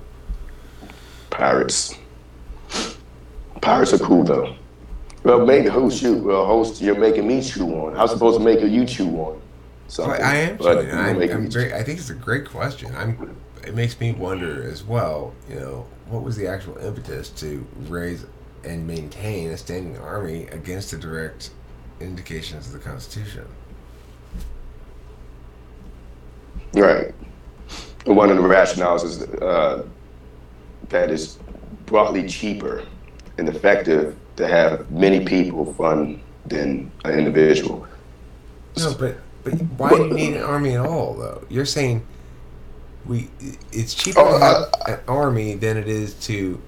Pirates. Pirates are cool though. Well, maybe host, you're making me chew on. I'm supposed to make you chew on something. Well, I am but chewing. you're I think it's a great question. It makes me wonder as well. What was the actual impetus to raise and maintain a standing army against the direct indications of the Constitution? Right. One of the rationales is that it's broadly cheaper and effective to have many people fund than an individual. No, but why do you need an army at all, though? You're saying it's cheaper to have an army than it is to.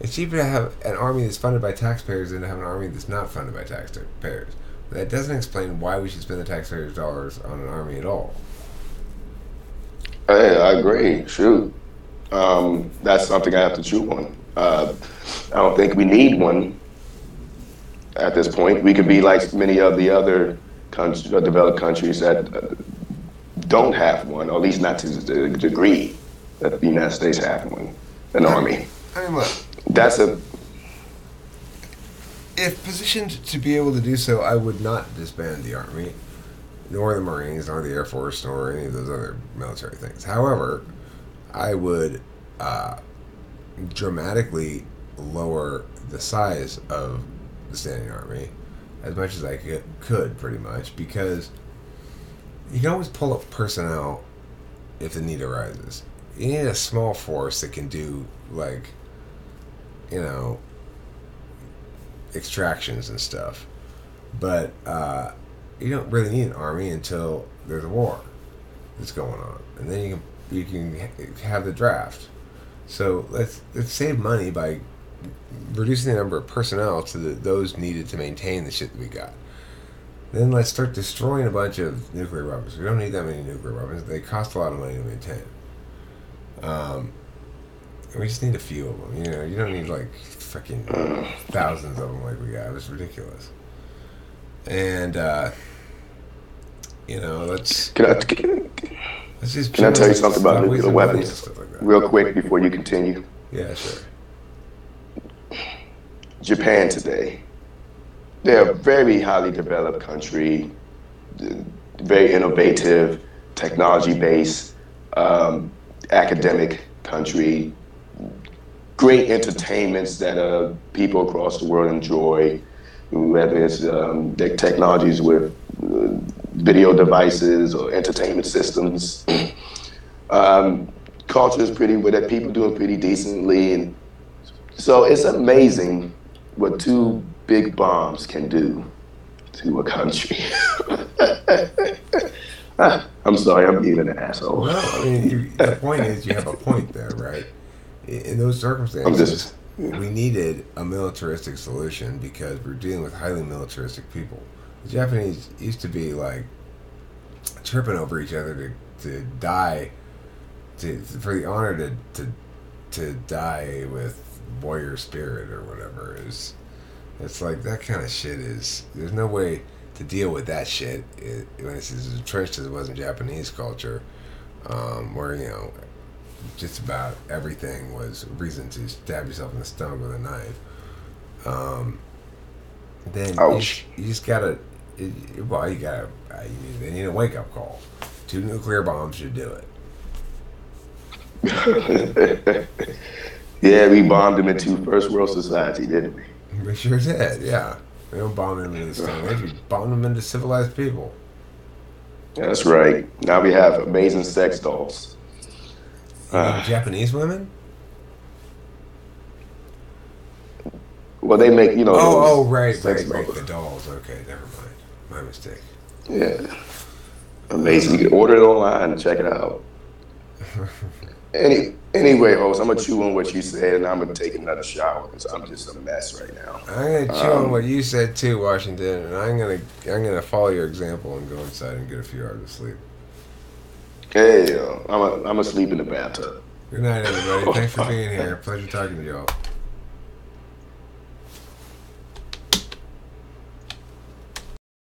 It's cheaper to have an army that's funded by taxpayers than to have an army that's not funded by taxpayers. But that doesn't explain why we should spend the taxpayers' dollars on an army at all. Hey, I agree. Shoot. That's something I have to chew on. I don't think we need one at this point. We could be like many of the other developed countries that don't have one, or at least not to the degree that the United States have one, an army. I mean, look. If positioned to be able to do so, I would not disband the Army, nor the Marines, nor the Air Force, nor any of those other military things. However, I would dramatically lower the size of the standing army as much as I could, pretty much, because you can always pull up personnel if the need arises. You need a small force that can do, like, you know, extractions and stuff. But you don't really need an army until there's a war that's going on, and then you can have the draft. So let's save money by reducing the number of personnel to those needed to maintain the shit that we got. Then let's start destroying a bunch of nuclear weapons. We don't need that many nuclear weapons. They cost a lot of money to maintain. We just need a few of them. You know, you don't need like fucking thousands of them like we got. It was ridiculous. And you know, let's Can I just can I tell you something about stop nuclear wasting money and weapons stuff like that. real quick before you continue? Yeah, sure. Japan today, they're a very highly developed country, very innovative, technology-based, academic country, great entertainments that people across the world enjoy, whether it's their technologies with video devices or entertainment systems. Culture is pretty, with that people doing pretty decently, and so it's amazing what two big bombs can do to a country. I'm sorry, I'm being an asshole. No, I mean, the point is you have a point there, right? In those circumstances, we needed a militaristic solution because we're dealing with highly militaristic people. The Japanese used to be like tripping over each other to die, for the honor to die with warrior spirit or whatever. It's like that kind of shit is. There's no way to deal with that shit when it's as entrenched as it was in Japanese culture, where, you know, just about everything was a reason to stab yourself in the stomach with a knife. Then you just gotta. They need a wake up call. 2 nuclear bombs should do it. Yeah, we bombed them into first world society, didn't we? We sure did, yeah. We don't bomb them into the Stone Age, we bomb them into civilized people. That's right. Now we have amazing sex dolls. You know, Japanese women? Well, they make, you know. Right. Sex The dolls. dolls. Okay, never mind. My mistake. Yeah. Amazing. You can order it online and check it out. Anyway, host, I'm gonna chew on what you said, and I'm gonna take another shower because I'm just a mess right now. I'm gonna chew on what you said too, Washington, and I'm gonna follow your example and go inside and get a few hours of sleep. Hey, I'm gonna sleep in the bathtub. Good night, everybody. Thanks for being here. Pleasure talking to y'all.